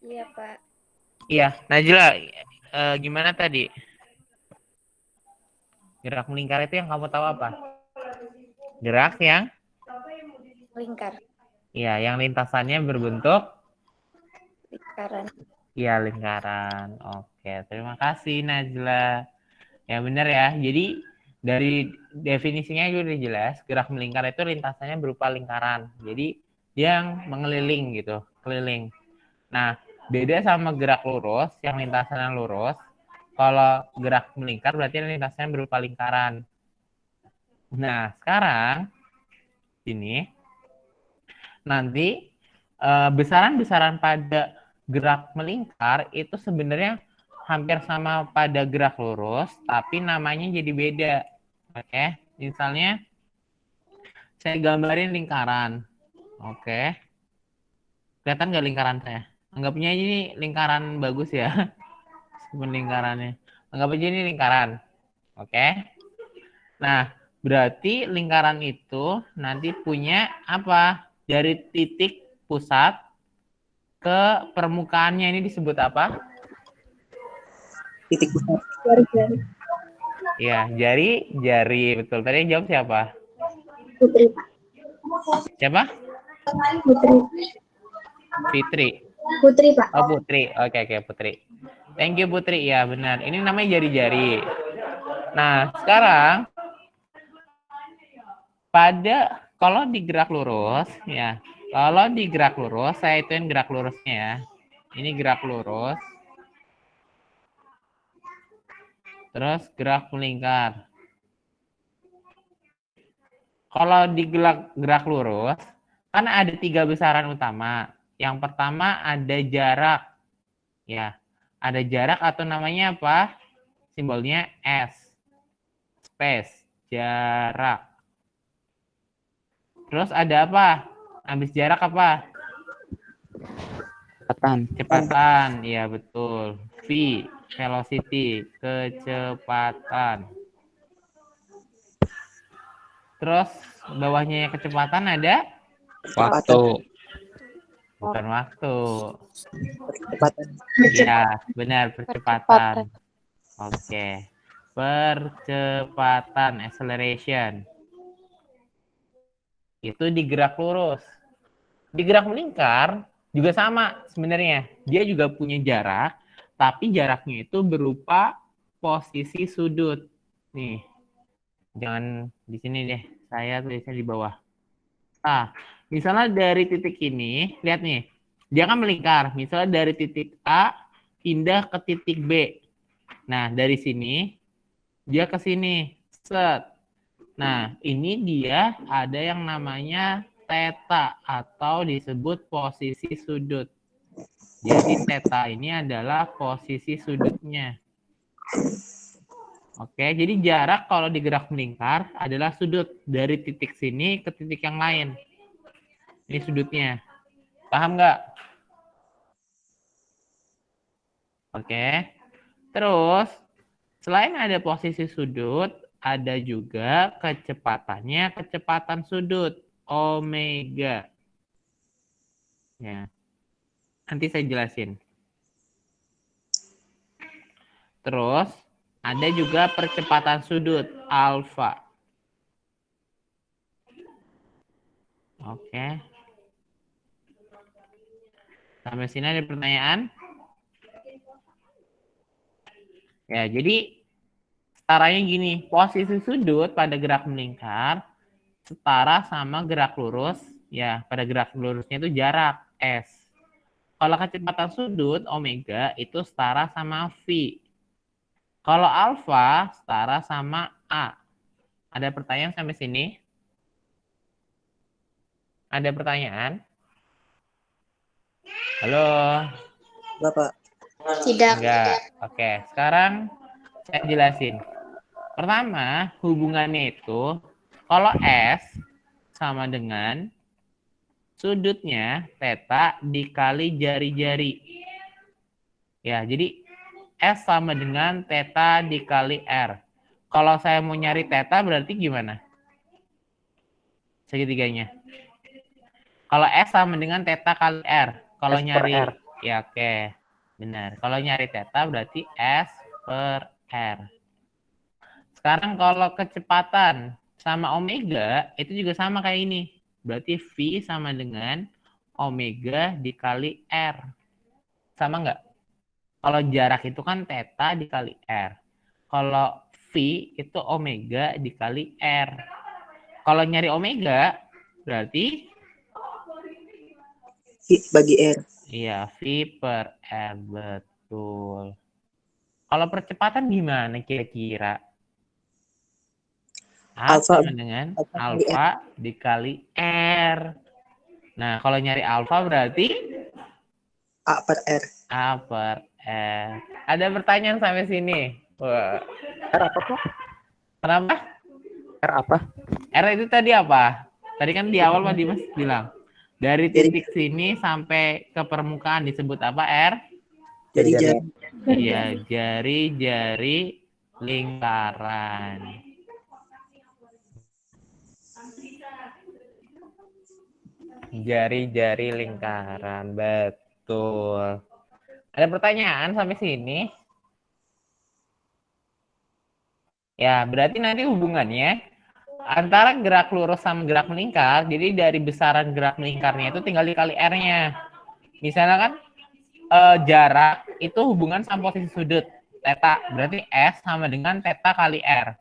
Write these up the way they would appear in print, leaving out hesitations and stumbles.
Iya, Pak. Iya, Najla, gimana tadi? Gerak melingkar itu yang kamu tahu apa? Gerak yang? Lingkar. Iya, yang lintasannya berbentuk? Lingkaran. Iya, lingkaran. Oke, terima kasih Najla. Ya benar ya, jadi dari definisinya juga udah jelas, gerak melingkar itu lintasannya berupa lingkaran. Jadi dia yang mengeliling gitu, keliling. Nah, beda sama gerak lurus, yang lintasannya lurus. Kalau gerak melingkar berarti lintasannya berupa lingkaran. Nah, sekarang ini nanti besaran-besaran pada gerak melingkar itu sebenarnya hampir sama pada gerak lurus, tapi namanya jadi beda. Oke, misalnya saya gambarin lingkaran. Oke, kelihatan nggak lingkaran saya? Anggapnya ini lingkaran bagus ya, meskipun lingkarannya. Anggap aja ini lingkaran. Oke. Nah, berarti lingkaran itu nanti punya apa? Dari titik pusat ke permukaannya ini disebut apa? Titik pusat. Jari-jari. Ya, jari, betul. Tadi yang jawab siapa? Putri, Pak. Siapa? Putri. Fitri. Putri, Pak. Oh, Putri. Oke, Putri. Thank you, Putri. Ya, benar. Ini namanya jari-jari. Nah, sekarang kalau digerak lurus, ya. Kalau digerak lurus, saya ituin gerak lurusnya ya. Ini gerak lurus. Terus gerak melingkar. Kalau gerak lurus, kan ada 3 besaran utama. Yang pertama ada jarak. Ya, ada jarak atau namanya apa? Simbolnya S. Space, jarak. Terus ada apa? Habis jarak apa? Kecepatan. Iya, betul. V, velocity, kecepatan. Terus bawahnya kecepatan ada? Waktu. Bukan waktu. Kecepatan. Iya, benar, percepatan. Oke. Percepatan, acceleration. Itu digerak lurus. Digerak melingkar juga sama sebenarnya. Dia juga punya jarak, tapi jaraknya itu berupa posisi sudut. Nih, jangan di sini deh. Saya tulisnya di bawah. Nah, misalnya dari titik ini, lihat nih. Dia kan melingkar. Misalnya dari titik A pindah ke titik B. Nah, dari sini dia ke sini. Set. Nah, ini dia ada yang namanya theta atau disebut posisi sudut. Jadi theta ini adalah posisi sudutnya. Oke, jadi jarak kalau digerak melingkar adalah sudut dari titik sini ke titik yang lain. Ini sudutnya. Paham nggak? Oke. Terus, selain ada posisi sudut, ada juga kecepatannya, kecepatan sudut, omega. Ya. Nanti saya jelasin. Terus, ada juga percepatan sudut, alfa. Oke. Sampai sini ada pertanyaan? Ya, jadi setaranya gini, posisi sudut pada gerak melingkar setara sama gerak lurus, ya pada gerak lurusnya itu jarak S. Kalau kecepatan sudut omega itu setara sama V. Kalau alfa setara sama A. Ada pertanyaan sampai sini? Ada pertanyaan? Halo? Bapak. Tidak. Enggak. Oke, sekarang saya jelasin. Pertama, hubungannya itu kalau S sama dengan sudutnya theta dikali jari-jari. Ya, jadi S sama dengan theta dikali R. Kalau saya mau nyari theta berarti gimana? Segitiganya. Kalau S sama dengan theta kali R. Kalau S per nyari R. ya oke. Benar. Kalau nyari theta berarti S per R. Sekarang kalau kecepatan sama omega itu juga sama kayak ini. Berarti V sama dengan omega dikali R. Sama nggak? Kalau jarak itu kan theta dikali R. Kalau V itu omega dikali R. Kalau nyari omega berarti V bagi R. iya V per R, betul. Kalau percepatan gimana kira-kira? A Alfa sama dengan alfa kali alfa dikali R. Nah, kalau nyari alfa berarti A per R. A per R. Ada pertanyaan sampai sini? Wah. R apa Pak? Kenapa? R apa? R itu tadi apa? Tadi kan di awal Pak Dimas bilang. Dari titik sini sampai ke permukaan disebut apa R? Jari-jari. Iya, jari-jari lingkaran. Jari-jari lingkaran, betul. Ada pertanyaan sampai sini? Ya, berarti nanti hubungannya antara gerak lurus sama gerak melingkar, jadi dari besaran gerak melingkarnya itu tinggal dikali R-nya. Misalnya kan jarak itu hubungan sama posisi sudut, theta. Berarti S sama dengan theta kali R.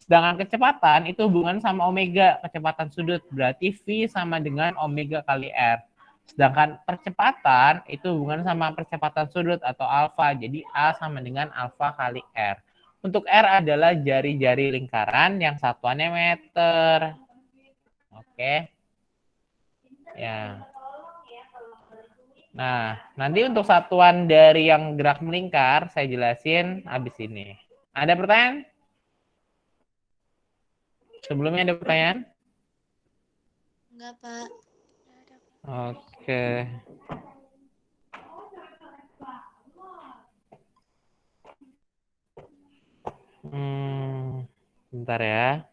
Sedangkan kecepatan itu hubungan sama omega, kecepatan sudut. Berarti V sama dengan omega kali R. Sedangkan percepatan itu hubungan sama percepatan sudut atau alfa. Jadi A sama dengan alfa kali R. Untuk R adalah jari-jari lingkaran yang satuannya meter. Oke. Ya. Nah, nanti untuk satuan dari yang gerak melingkar, saya jelasin habis ini. Ada pertanyaan? Sebelumnya ada pertanyaan? Enggak, Pak. Oke. Bentar ya.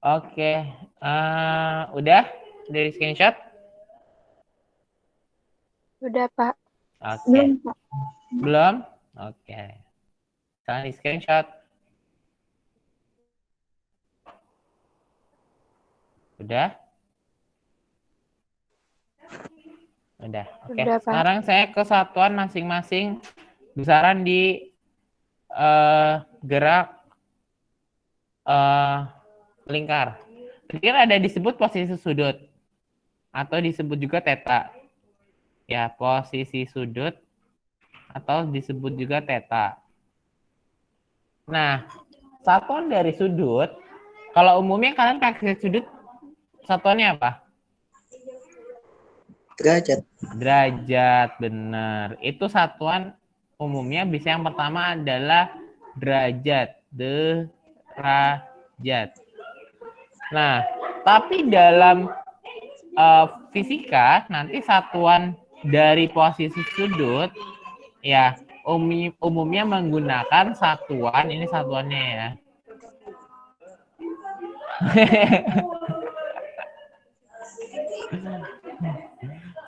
Oke, udah dari screenshot? Udah, Pak. Oke, Belum, Pak. belum? Oke, sekarang di screenshot. Udah? Udah. Oke. Udah, Pak. Sekarang saya ke satuan masing-masing besaran di gerak lingkar. Tadi kan ada disebut posisi sudut atau disebut juga theta. Ya, posisi sudut atau disebut juga theta. Nah, satuan dari sudut, kalau umumnya kalian pakai sudut, satuannya apa? Derajat. Derajat, benar. Itu satuan umumnya bisa yang pertama adalah derajat. Derajat. Nah, tapi dalam fisika, nanti satuan dari posisi sudut, ya umumnya menggunakan satuan, ini satuannya ya.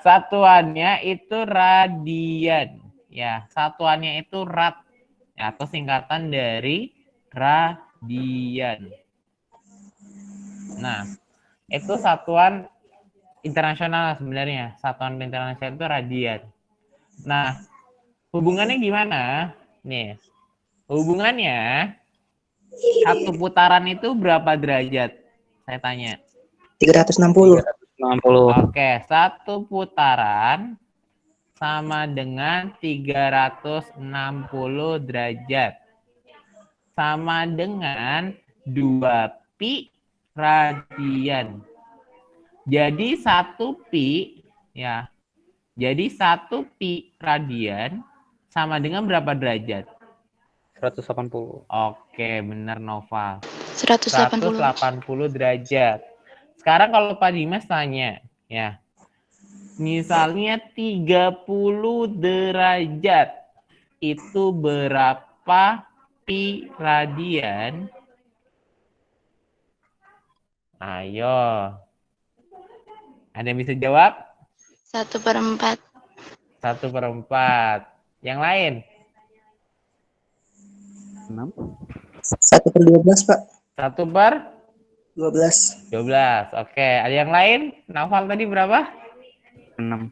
Satuannya itu radian. Ya, satuannya itu rad. Ya, atau singkatan dari radian. Nah, itu satuan internasional sebenarnya. Satuan internasional itu radian. Nah, hubungannya gimana? Nih, hubungannya satu putaran itu berapa derajat? Saya tanya. 360. 60. Oke, satu putaran sama dengan 360 derajat. Sama dengan 2 pi radian. Jadi 1 pi ya. Jadi 1 pi radian sama dengan berapa derajat? 180. Oke, benar Noval. 180. 180 derajat. Sekarang kalau Pak Dimas tanya, ya, misalnya 30 derajat itu berapa pi radian? Ayo. Ada yang bisa jawab? 1/4. 1/4. Yang lain? 6. 1/12, Pak. 1/12. 12. Oke. Ada yang lain? Naufal tadi berapa? 6.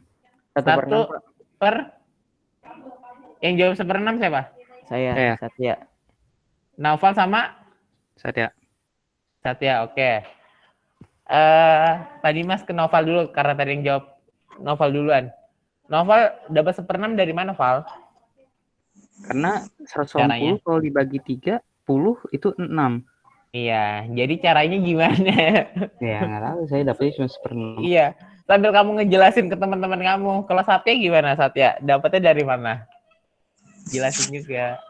1 per. Yang jawab 1/6 siapa? Saya. Satya. Naufal sama Satya. Satya. Oke. Pak Dimas ke Naufal dulu karena tadi yang jawab Naufal duluan. Naufal dapat 1/6 dari mana, Val? Karena 180 Caranya? kalau dibagi 30 itu 6. Iya, jadi caranya gimana? Ya nggak tahu, saya dapetnya cuma 1/6. Iya, sambil kamu ngejelasin ke teman-teman kamu. Kalau Satya gimana, Satya? Dapatnya dari mana? Jelasin juga.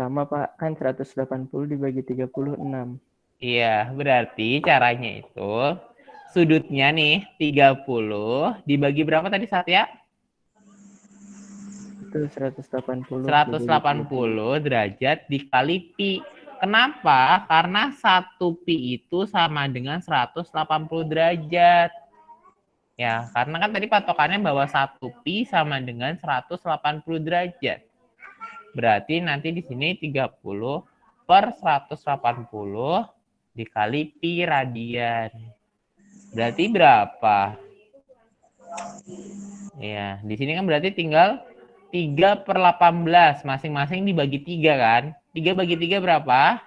Sama Pak, kan 180 dibagi 36. Iya, berarti caranya itu sudutnya nih 30 dibagi berapa tadi, Satya? Itu 180. 180 derajat dikali pi. Kenapa? Karena 1 pi itu sama dengan 180 derajat. Ya, karena kan tadi patokannya bahwa 1 pi sama dengan 180 derajat. Berarti nanti di sini 30 per 180 dikali pi radian. Berarti berapa? Ya, di sini kan berarti tinggal 3/18. Masing-masing dibagi 3 kan? 3 bagi 3 berapa?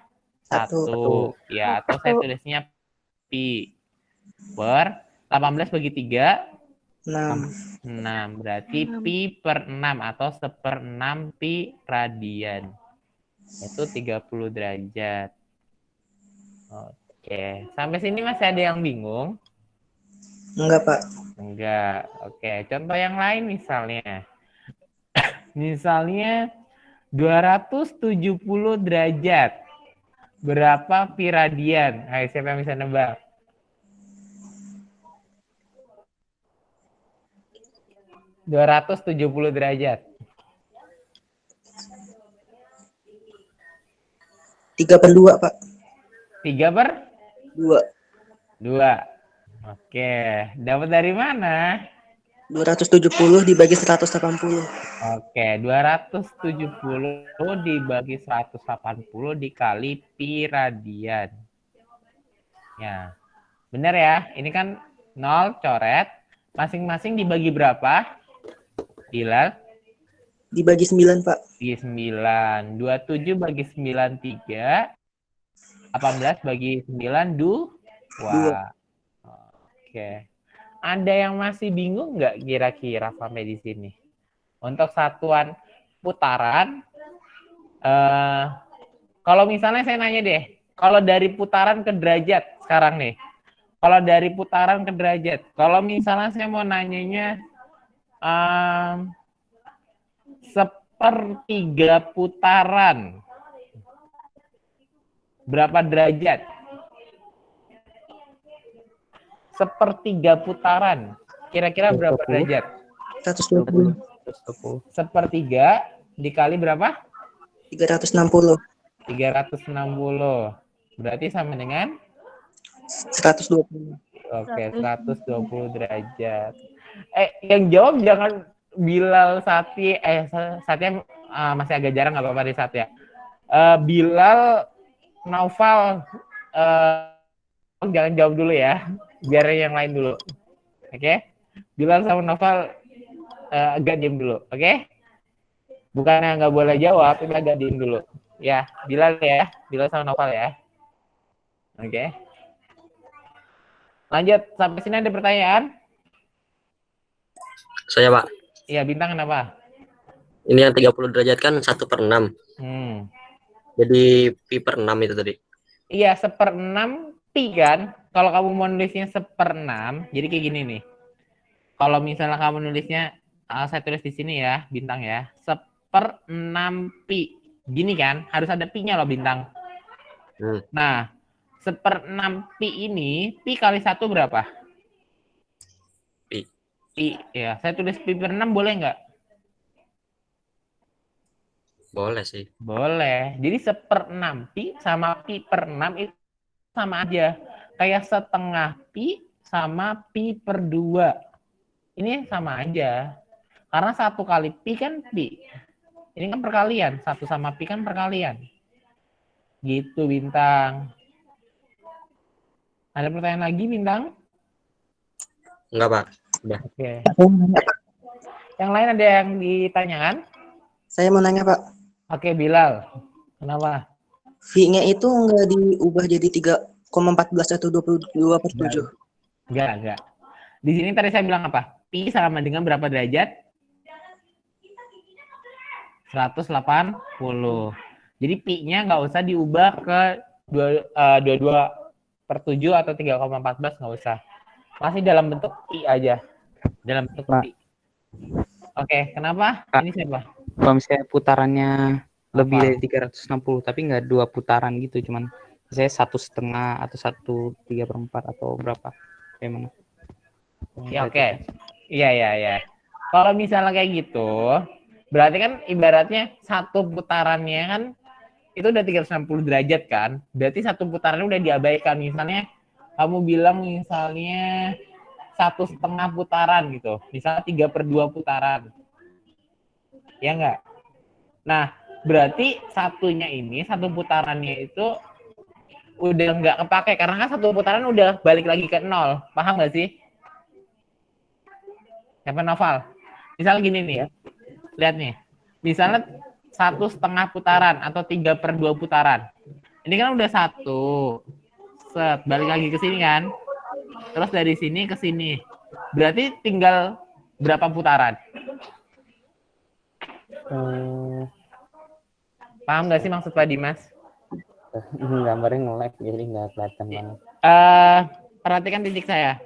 1. Ya, atau saya tulisnya pi per 18 bagi 3 6. 6. Berarti pi per 6 atau 1/6 pi radian. Itu 30 derajat. Oke. Sampai sini masih ada yang bingung? Enggak, Pak. Enggak. Oke. Contoh yang lain misalnya. Misalnya 270 derajat. Berapa pi radian? Ayo, siapa yang bisa nebak? ...270 derajat. 3/2, Pak. 3/2. 2. Oke. Dapat dari mana? 270 dibagi 180. Oke. 270 dibagi 180 dikali pi radian. Ya. Benar ya? Ini kan 0 coret. Masing-masing dibagi berapa? Bilal? Dibagi 9, Pak. Bagi 9. 27 bagi 9, 3. 18 bagi 9, 2. Oke. Ada yang masih bingung nggak kira-kira sampai di sini? Untuk satuan putaran, kalau misalnya saya nanya deh, kalau dari putaran ke derajat sekarang nih, kalau dari putaran ke derajat, kalau misalnya saya mau nanyanya 1/3 putaran, berapa derajat? 1/3 putaran, kira-kira berapa derajat? 120. 1/3 dikali berapa? 360. 360. Berarti sama dengan? 120. Oke, 120 derajat. Yang jawab jangan Bilal Satya. Satya masih agak jarang, nggak apa-apa di Satya. Bilal, Naufal, jangan jawab dulu ya. Biar yang lain dulu. Oke? Bilal sama Naufal agak diem dulu. Oke? Bukannya nggak boleh jawab, tapi agak diem dulu. Ya, Bilal ya. Bilal sama Naufal ya. Oke. Lanjut, sampai sini ada pertanyaan? Saya, Pak. Iya, Bintang kenapa? Ini yang 30 derajat kan 1/6. Jadi pi per 6 itu tadi. Iya, 1/6 pi kan. Kalau kamu mau nulisnya 1/6, jadi kayak gini nih. Kalau misalnya kamu nulisnya, saya tulis di sini ya, Bintang ya. 1/6 pi. Gini kan, harus ada pi-nya loh, Bintang. Nah, 1/6 pi ini, pi kali 1 berapa? Pi. Pi, ya. Saya tulis pi per 6 boleh nggak? Boleh sih. Boleh. Jadi 1/6 pi sama pi per 6 itu sama aja. Kayak setengah pi sama pi per 2. Ini sama aja. Karena 1 kali pi kan pi. Ini kan perkalian. 1 sama pi kan perkalian. Gitu, Bintang. Ada pertanyaan lagi, Bintang? Enggak, Pak. Udah. Oke. Saya mau nanya, Pak. Yang lain ada yang ditanyakan? Saya mau nanya, Pak. Oke, Bilal. Kenapa? V-nya itu nggak diubah jadi 3,14 atau 22/7. Enggak. Di sini tadi saya bilang apa? Pi sama dengan berapa derajat? 180. Jadi pi-nya nggak usah diubah ke 22/7 atau 3,14, nggak usah. Masih dalam bentuk pi aja. Dalam bentuk Pak. pi. Oke, kenapa? Pak. Ini siapa? Kalau misalnya putarannya lebih Apa? dari 360, tapi nggak 2 putaran gitu, cuman saya 1,5 atau 1/3/4 atau berapa? Kayak mana? Ya, oke. Iya. Kalau misalnya kayak gitu, berarti kan ibaratnya satu putarannya kan itu udah 360 derajat kan? Berarti satu putarannya udah diabaikan. Misalnya kamu bilang misalnya 1,5 putaran gitu. Misalnya 3/2 putaran. Ya enggak? Nah, berarti satunya ini, satu putarannya itu udah nggak kepake. Karena kan satu putaran udah balik lagi ke 0. Paham nggak sih? Siapa Noval? Misal gini nih, lihat nih. Misalnya 1,5 putaran atau 3/2 putaran. Ini kan udah 1. Set, balik lagi ke sini kan. Terus dari sini ke sini. Berarti tinggal berapa putaran? Paham nggak sih maksud Pak Dimas? Gambarnya nge-lag jadi nggak kelihatan banget. Perhatikan titik saya.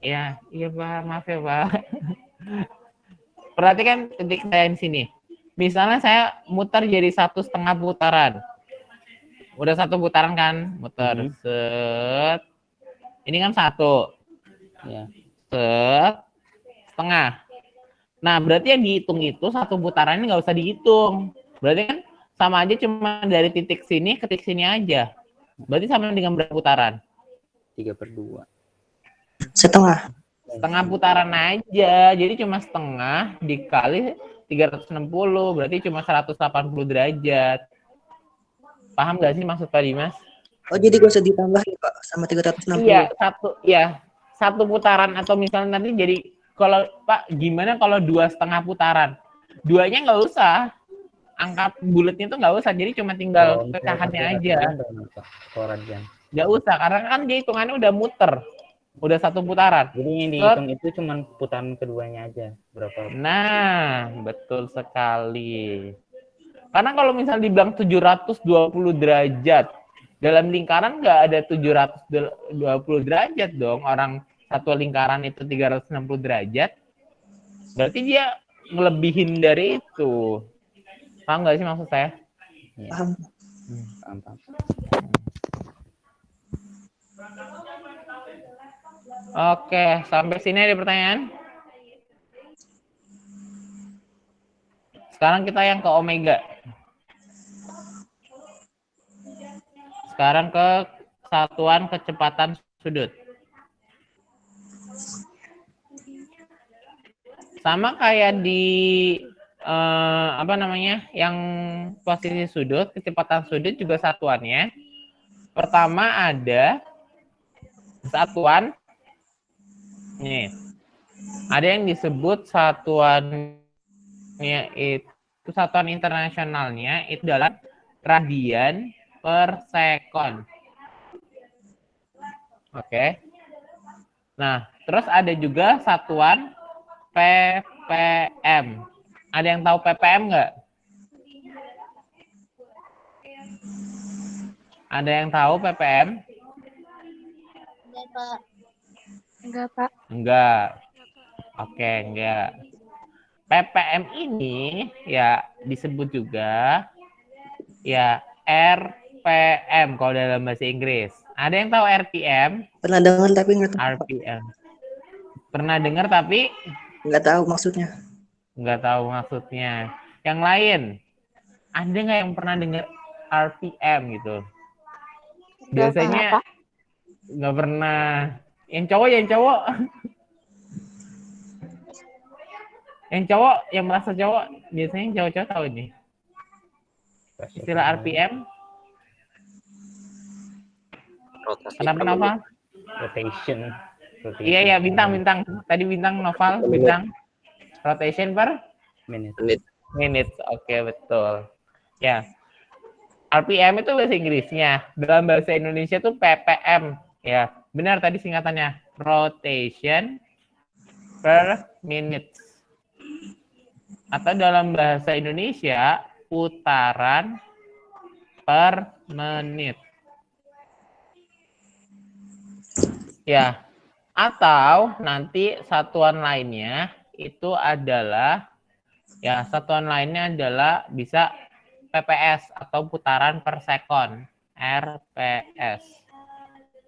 Iya Pak, maaf ya Pak. Perhatikan titik saya di sini. Misalnya saya muter jadi 1,5 putaran. Udah 1 putaran kan, muter. Set. Ini kan 1. Ya. Set. Setengah. Nah, berarti yang dihitung itu 1 putaran ini nggak usah dihitung. Berarti kan sama aja cuma dari titik sini ke titik sini aja. Berarti sama dengan berapa putaran? 3/2. Setengah. Setengah putaran aja. Jadi cuma setengah dikali 360. Berarti cuma 180 derajat. Paham nggak sih maksud Pak Dimas? Oh, jadi gak usah ditambahin, Pak, sama 360. Iya, satu putaran atau misalnya nanti jadi kalau Pak gimana kalau 2,5 putaran? 2-nya nggak usah. Angka bulatnya itu nggak usah. Jadi cuma tinggal pecahannya aja. Nggak usah karena kan dia hitungannya udah muter. Udah 1 putaran. Jadi yang dihitung itu cuma putaran keduanya aja berapa? Nah, betul sekali. Karena kalau misalnya dibilang 720 derajat, dalam lingkaran nggak ada 720 derajat dong. Orang satu lingkaran itu 360 derajat. Berarti dia ngelebihin dari itu. Paham nggak sih maksud saya? Paham. Paham. Oke, sampai sini ada pertanyaan? Sekarang kita yang ke omega. Sekarang ke satuan kecepatan sudut. Sama kayak di yang posisi sudut, kecepatan sudut juga satuannya. Pertama ada satuan nih. Ada yang disebut satuannya itu satuan internasionalnya itu adalah radian per sekon. Oke. Nah, terus ada juga satuan ppm. Ada yang tahu ppm nggak? Ada yang tahu ppm? Enggak, Pak. Enggak, Pak. Enggak. Oke, enggak. ppm ini ya disebut juga ya RPM kalau dalam bahasa Inggris. Ada yang tahu RPM? Pernah dengar tapi nggak tahu, Pak. RPM. Pernah dengar tapi Nggak tahu maksudnya. nggak tahu maksudnya. Yang lain, ada nggak yang pernah dengar RPM gitu? Biasanya nggak pernah. Yang cowok, yang cowok, yang merasa cowok, biasanya yang cowok-cowok tahu ini. Istilah RPM. Rotasi Kenapa per Noval? Rotation. Iya, bintang. Tadi bintang Noval, bintang. Rotation per Minute. menit. minutes. Oke, betul. Ya. RPM itu bahasa Inggrisnya. Dalam bahasa Indonesia tuh PPM. Ya, benar tadi singkatannya. Rotation per minute. Atau dalam bahasa Indonesia, putaran per menit. Ya, atau nanti satuan lainnya itu adalah, ya satuan lainnya adalah bisa PPS atau putaran per sekon, RPS.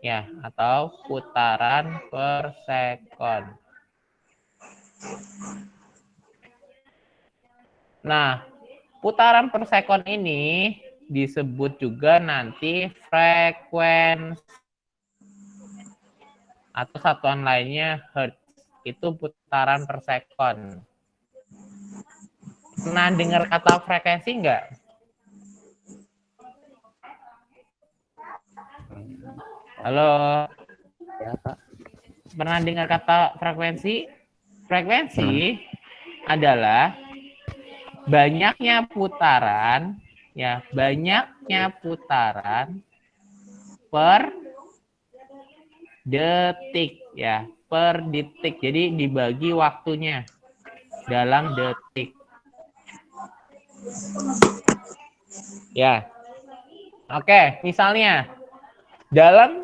Ya, atau putaran per sekon. Nah, putaran per sekon ini disebut juga nanti frekuensi atau satuan lainnya hertz. Itu putaran per sekon. Pernah dengar kata frekuensi enggak? Halo? Ya, Pak. Pernah dengar kata frekuensi? Frekuensi adalah banyaknya putaran, ya, banyaknya putaran per detik, ya, per detik. Jadi dibagi waktunya dalam detik. Ya. Oke, misalnya dalam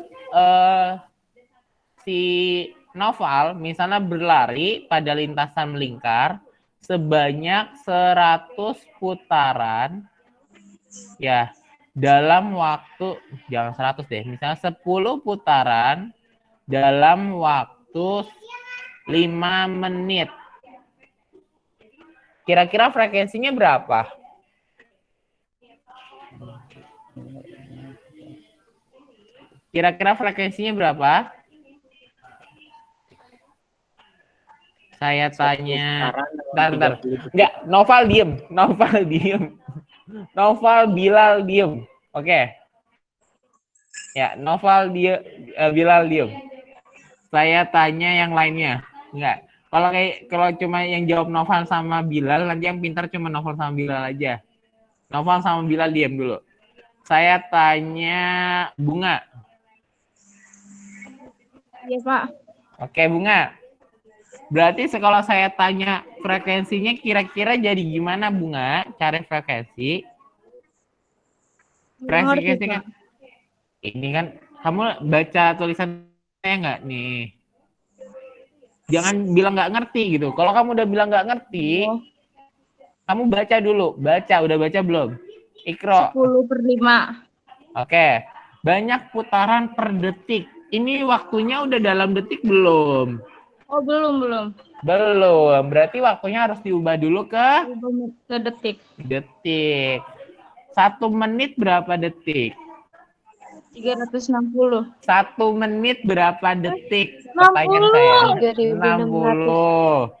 si Noval misalnya berlari pada lintasan melingkar sebanyak 100 putaran, ya, dalam waktu, jangan 100 deh, misalnya 10 putaran dalam waktu 5 menit. Kira-kira frekuensinya berapa? Kira-kira frekuensinya berapa? Saya tanya. Bentar. Enggak, Noval diem. Noval Bilal diem. Oke. Ya, Noval Bilal diem. Saya tanya yang lainnya. Enggak. Kalau cuma yang jawab Noval sama Bilal, nanti yang pintar cuma Noval sama Bilal aja. Noval sama Bilal diem dulu. Saya tanya Bunga. Iya, Pak. Oke, Bunga. Berarti kalau saya tanya frekuensinya kira-kira jadi gimana, Bunga? Cari frekuensi. Frekuensi kan. Ini kan kamu baca tulisan saya nggak nih? Jangan bilang nggak ngerti gitu. Kalau kamu udah bilang nggak ngerti, kamu baca dulu. Udah baca belum? Ikro. 10/5. Oke. Banyak putaran per detik. Ini waktunya udah dalam detik belum? Oh, belum. Belum. Berarti waktunya harus diubah dulu ke detik. Detik. 1 menit berapa detik? 360. 1 menit berapa detik? Pertanyaan saya. 60.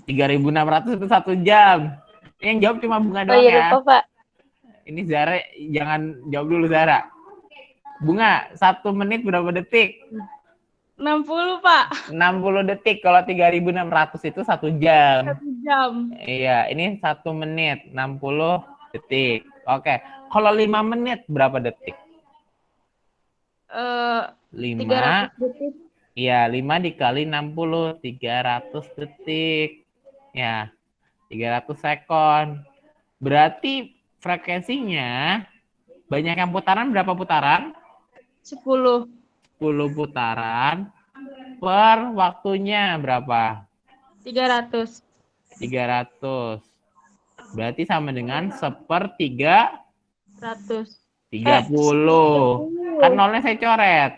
3.600 itu 1 jam. Yang jawab cuma Bunga doang ya. Lupa, Pak. Ini Zara, jangan jawab dulu Zara. Bunga, 1 menit berapa detik? 60, Pak. 60 detik. Kalau 3.600 itu 1 jam. 1 jam. Iya, ini 1 menit, 60 detik. Oke. Kalau 5 menit berapa detik? 5. 300 detik. Iya, 5 dikali 60, 300 detik. Ya, 300 sekon. Berarti frekuensinya banyak yang putaran, berapa putaran? 10. 10 putaran per waktunya berapa? 300. 300. Berarti sama dengan 1/3 100. 30. Kan nolnya saya coret.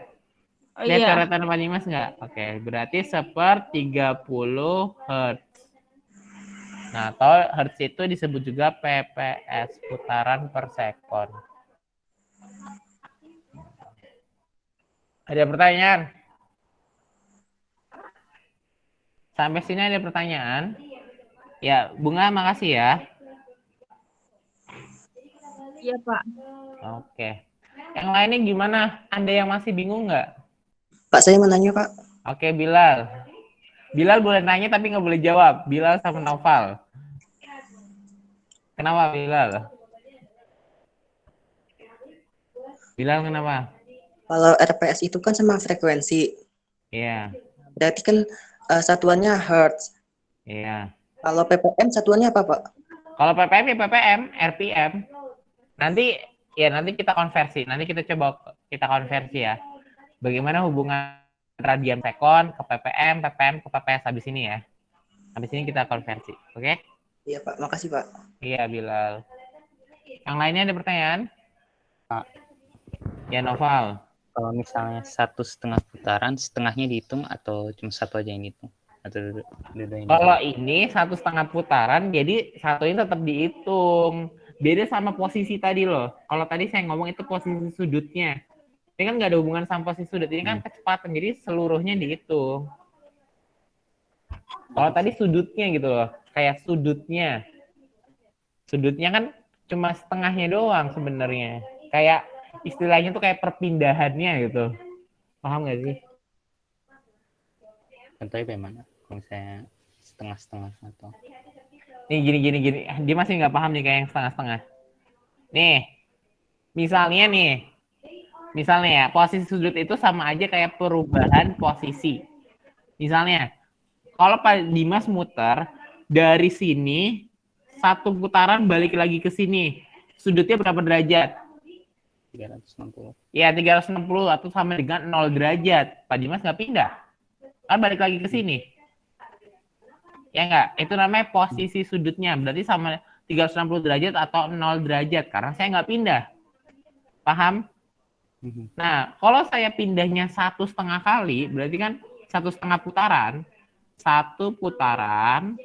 Oh Lihat iya. coretan Pak Dimas nggak? Oke, berarti 1/30 Hz. Nah, atau Hz itu disebut juga PPS, putaran per sekon. Ada pertanyaan? Sampai sini ada pertanyaan? Ya, Bunga, makasih ya. Iya, Pak. Oke. Yang lainnya gimana? Ada yang masih bingung nggak? Pak, saya mau nanya, Pak. Oke, Bilal. Bilal boleh nanya tapi nggak boleh jawab. Bilal sama Noval. Kenapa Bilal? Bilal kenapa? Kalau RPS itu kan sama frekuensi. Iya, Berarti kan satuannya hertz. iya. Kalau ppm satuannya apa, Pak? Kalau ppm ya ppm, rpm. Nanti kita konversi. Nanti kita coba kita konversi ya. Bagaimana hubungan radian sekon ke ppm, ppm ke pps habis ini ya. Habis ini kita konversi, oke? Iya, Pak. Makasih, Pak. Iya, Bilal. Yang lainnya ada pertanyaan? Pak. Ya, Noval. Kalau misalnya 1,5 putaran, setengahnya dihitung atau cuma satu aja yang dihitung? Atau dua-duanya? Kalau ini 1,5 putaran, jadi satunya tetap dihitung. Beda sama posisi tadi loh. Kalau tadi saya ngomong itu posisi sudutnya. Ini kan nggak ada hubungan sama posisi sudut. Ini kan kecepatan, jadi seluruhnya dihitung. Kalau tadi sudutnya gitu loh, kayak sudutnya. Sudutnya kan cuma setengahnya doang sebenarnya. Kayak istilahnya tuh kayak perpindahannya gitu. Paham nggak sih? Contohnya bagaimana? Kalau misalnya setengah-setengah atau... Nih gini. Dia masih nggak paham nih kayak yang setengah-setengah. Nih, misalnya ya, posisi sudut itu sama aja kayak perubahan posisi. Misalnya, kalau Pak Dimas muter dari sini, satu putaran balik lagi ke sini, sudutnya berapa derajat? 360. Ya, 360 atau sama dengan 0 derajat. Pak Dimas nggak pindah. Kan balik lagi ke sini. Ya nggak? Itu namanya posisi sudutnya. Berarti sama 360 derajat atau 0 derajat. Karena saya nggak pindah. Paham? Nah, kalau saya pindahnya 1,5 kali, berarti kan 1,5 putaran. 1 putaran,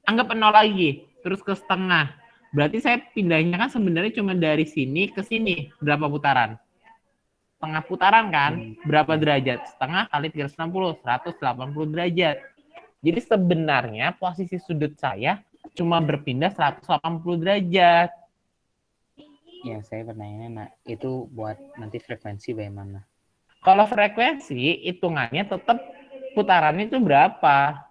anggap 0 lagi, terus ke setengah. Berarti saya pindahnya kan sebenarnya cuma dari sini ke sini. Berapa putaran? Setengah putaran kan? Berapa derajat? Setengah kali 360, 180 derajat. Jadi sebenarnya posisi sudut saya cuma berpindah 180 derajat. Ya, saya bertanya, nah, itu buat nanti frekuensi bagaimana? Kalau frekuensi, hitungannya tetap putarannya itu berapa?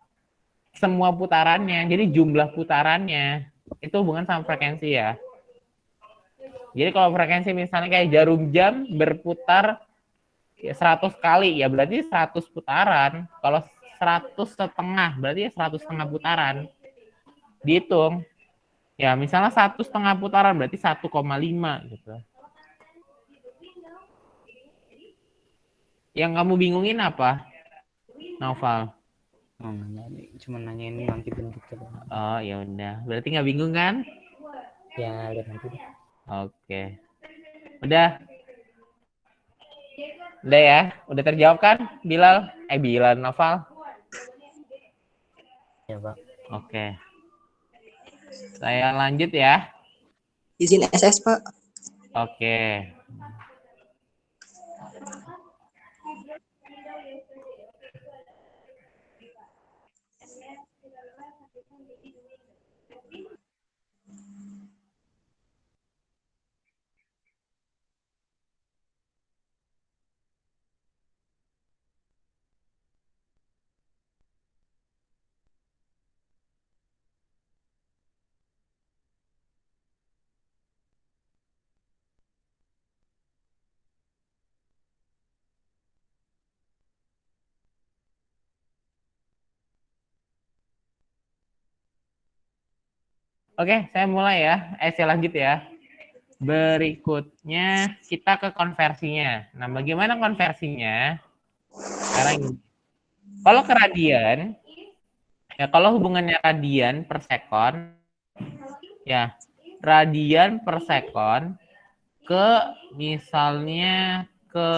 Semua putarannya, jadi jumlah putarannya. Itu hubungan sama frekuensi ya. Jadi kalau frekuensi misalnya kayak jarum jam berputar 100 kali, ya berarti 100 putaran. Kalau 100,5, berarti 100,5 putaran. Dihitung. Ya, misalnya 1,5 putaran berarti 1,5 gitu. Yang kamu bingungin apa, Noval? Oh, cuma nanya ini nanti bentuk coba. Oh, ya udah. Berarti nggak bingung kan? Ya, lihat nanti deh. Oke. Udah. Udah ya? Udah terjawab kan, Bilal? Bilal, Noval? Ya, Pak. Oke. Saya lanjut ya. Izin SS, Pak. Oke. Oke, saya mulai ya. Saya lanjut ya. Berikutnya kita ke konversinya. Nah, bagaimana konversinya? Sekarang kalau ke radian, ya kalau hubungannya radian per sekon, ya radian per sekon ke misalnya ke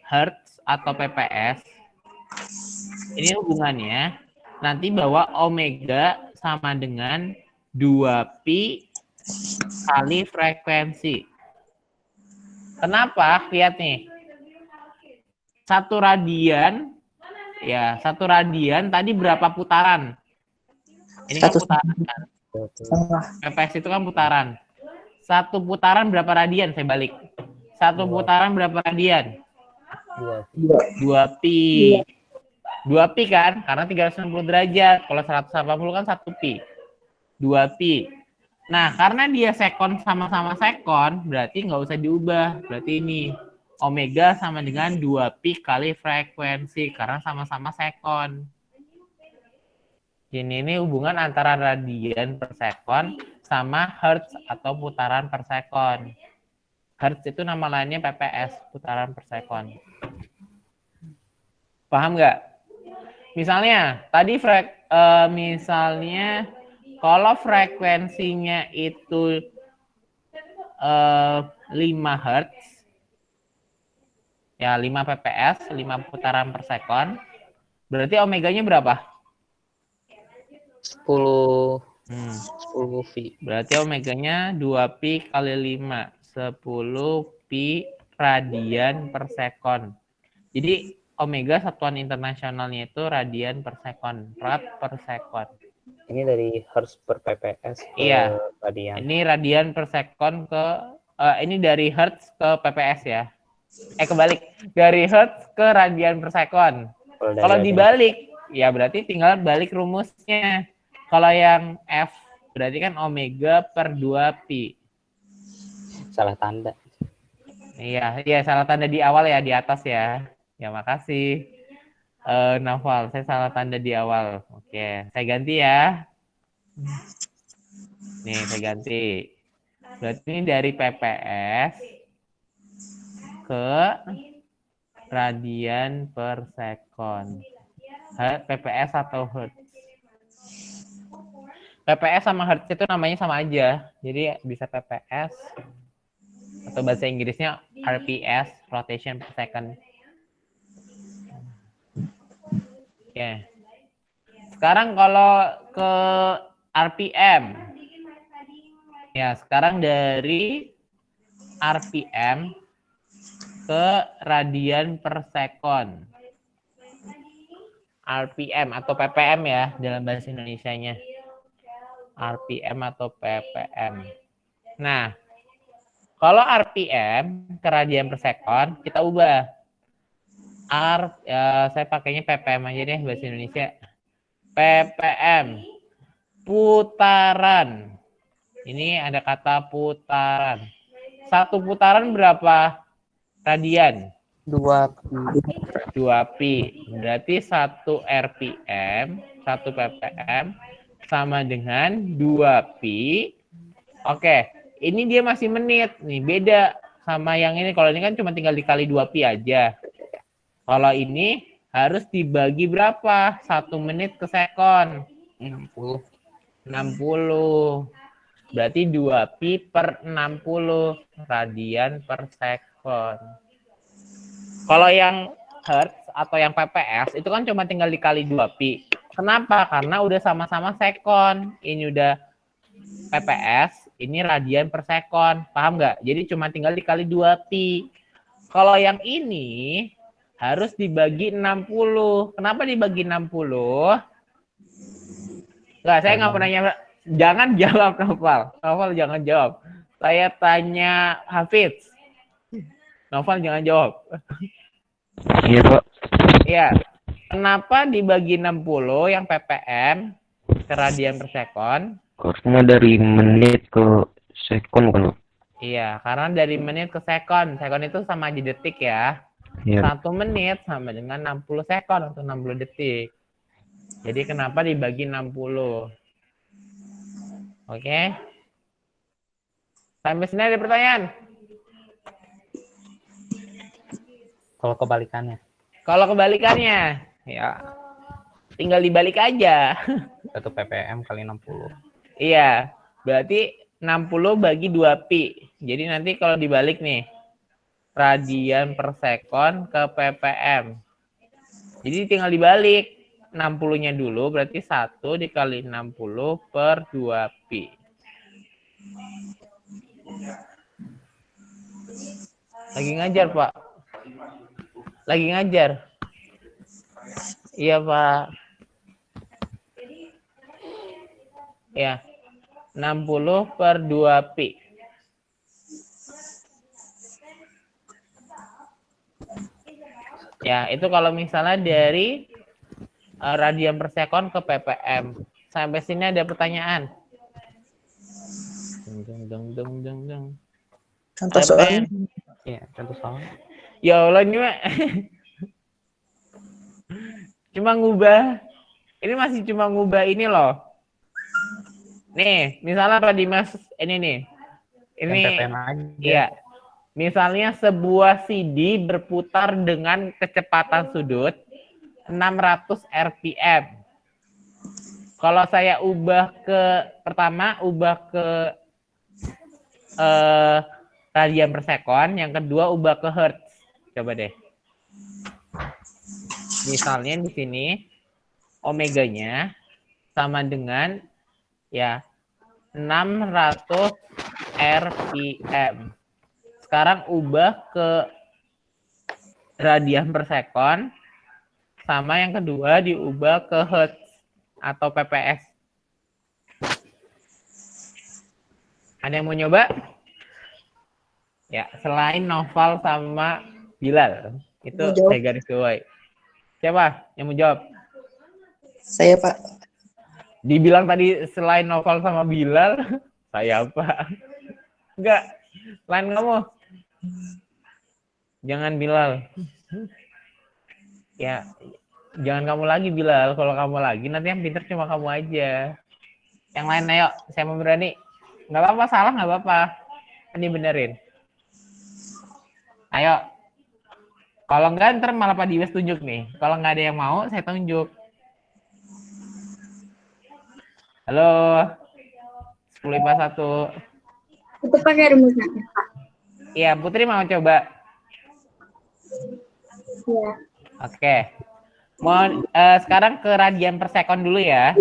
hertz atau PPS, ini hubungannya nanti bahwa omega sama dengan 2pi kali frekuensi. Kenapa? Lihat nih. Satu radian tadi berapa putaran? Ini kan putaran kan? PPS itu kan putaran. Satu putaran berapa radian? Saya balik. Satu putaran berapa radian? 2pi. 2pi kan? Karena 360 derajat. Kalau 180 kan 1pi. 2pi. Nah, karena dia sekon sama-sama sekon, berarti nggak usah diubah. Berarti ini omega sama dengan 2pi kali frekuensi. Karena sama-sama sekon. Ini hubungan antara radian per sekon sama hertz atau putaran per sekon. Hertz itu nama lainnya PPS, putaran per sekon. Paham nggak? Misalnya, tadi misalnya kalau frekuensinya itu 5 hertz, ya 5 PPS, 5 putaran per sekon, berarti omeganya berapa? 10 pi. Berarti omeganya 2pi kali 5. 10 pi radian per sekon. Jadi omega satuan internasionalnya itu radian per sekon. Rad per sekon. Ini dari hertz per PPS ke Iya. radian. Ini radian per sekon ke ini dari hertz ke PPS ya. Kebalik. Dari hertz ke radian per sekon. Kalau dibalik, ya berarti tinggal balik rumusnya. Kalau yang F, berarti kan omega per 2pi. Salah tanda. Iya, salah tanda di awal ya, di atas ya. Ya, makasih. Naufal, saya salah tanda di awal. Oke, saya ganti ya. Nih, saya ganti. Berarti ini dari PPS ke radian per sekon. PPS atau hertz. PPS sama hertz itu namanya sama aja. Jadi bisa PPS atau bahasa Inggrisnya RPS, rotation per second. Oke. Sekarang kalau ke RPM. Ya, sekarang dari RPM ke radian per sekon. RPM atau ppm ya dalam bahasa Indonesianya. RPM atau ppm. Nah, kalau RPM ke radian per sekon, kita ubah. Saya pakainya ppm aja deh bahasa Indonesia. ppm, putaran. Ini ada kata putaran. Satu putaran berapa radian? 2pi. Berarti 1 RPM, 1 ppm sama dengan 2pi. Oke, ini dia masih menit. Nih, beda sama yang ini. Kalau ini kan cuma tinggal dikali 2pi aja. Kalau ini harus dibagi berapa? 1 menit ke sekon. 60. Berarti 2pi per 60 radian per sekon. Kalau yang hertz atau yang PPS itu kan cuma tinggal dikali 2pi. Kenapa? Karena udah sama-sama sekon. Ini udah PPS, ini radian per sekon. Paham nggak? Jadi cuma tinggal dikali 2pi. Kalau yang ini harus dibagi 60. Kenapa dibagi 60? Nggak, saya nggak pernah nanya. Jangan jawab, Noval. Noval jangan jawab. Saya tanya Hafiz. Noval jangan jawab. Iya, Pak. Iya. Kenapa dibagi 60 yang ppm ke radian per sekon? Karena dari menit ke sekon kan, Pak? Iya, karena dari menit ke sekon. Sekon itu sama aja detik ya. Iya. 1 menit sama dengan 60 sekon atau 60 detik. Jadi kenapa dibagi 60? Oke. Sampai sini ada pertanyaan? Kalau kebalikannya. Kalau kebalikannya, ya tinggal dibalik aja. 1 ppm kali 60. Iya, berarti 60 bagi 2 pi. Jadi nanti kalau dibalik nih, radian per sekon ke ppm. Jadi tinggal dibalik. 60-nya dulu berarti 1 dikali 60 per 2 pi. Lagi ngajar, Pak. Lagi ngajar. Iya, Pak. Ya. 60 per 2 pi. Ya, itu kalau misalnya dari radian per sekon ke ppm. Sampai sini ada pertanyaan? Contoh soalnya. Iya, contoh soal. Ya Allah, ini mah cuma ngubah. Ini masih cuma ngubah ini loh. Nih, misalnya Pak Dimas, ini nih. Ini, ppm aja. iya. Misalnya sebuah CD berputar dengan kecepatan sudut 600 rpm. Kalau saya ubah ke pertama, ubah ke radian per sekon, yang kedua ubah ke hertz. Coba deh. Misalnya di sini omeganya sama dengan ya 600 rpm. Sekarang ubah ke radian per sekon, sama yang kedua diubah ke hertz atau pps. Ada yang mau nyoba? Ya, selain Noval sama Bilal, itu saya garis bawahi. Siapa yang mau jawab? Saya, Pak. Dibilang tadi selain Noval sama Bilal, saya apa? Enggak, lain kamu. Jangan Bilal. Ya, jangan kamu lagi Bilal. Kalau kamu lagi, nanti yang pintar cuma kamu aja. Yang lain, ayo, saya mau berani. Nggak apa-apa, salah nggak apa-apa. Ini benerin. Ayo. Kalau enggak, ntar malah Pak Dimas tunjuk nih. Kalau nggak ada yang mau, saya tunjuk. Halo. 10 IPA 1. Itu pakai rumusnya, Pak. Iya, Putri mau coba. Iya. Oke. Mau sekarang ke radian per sekon dulu ya.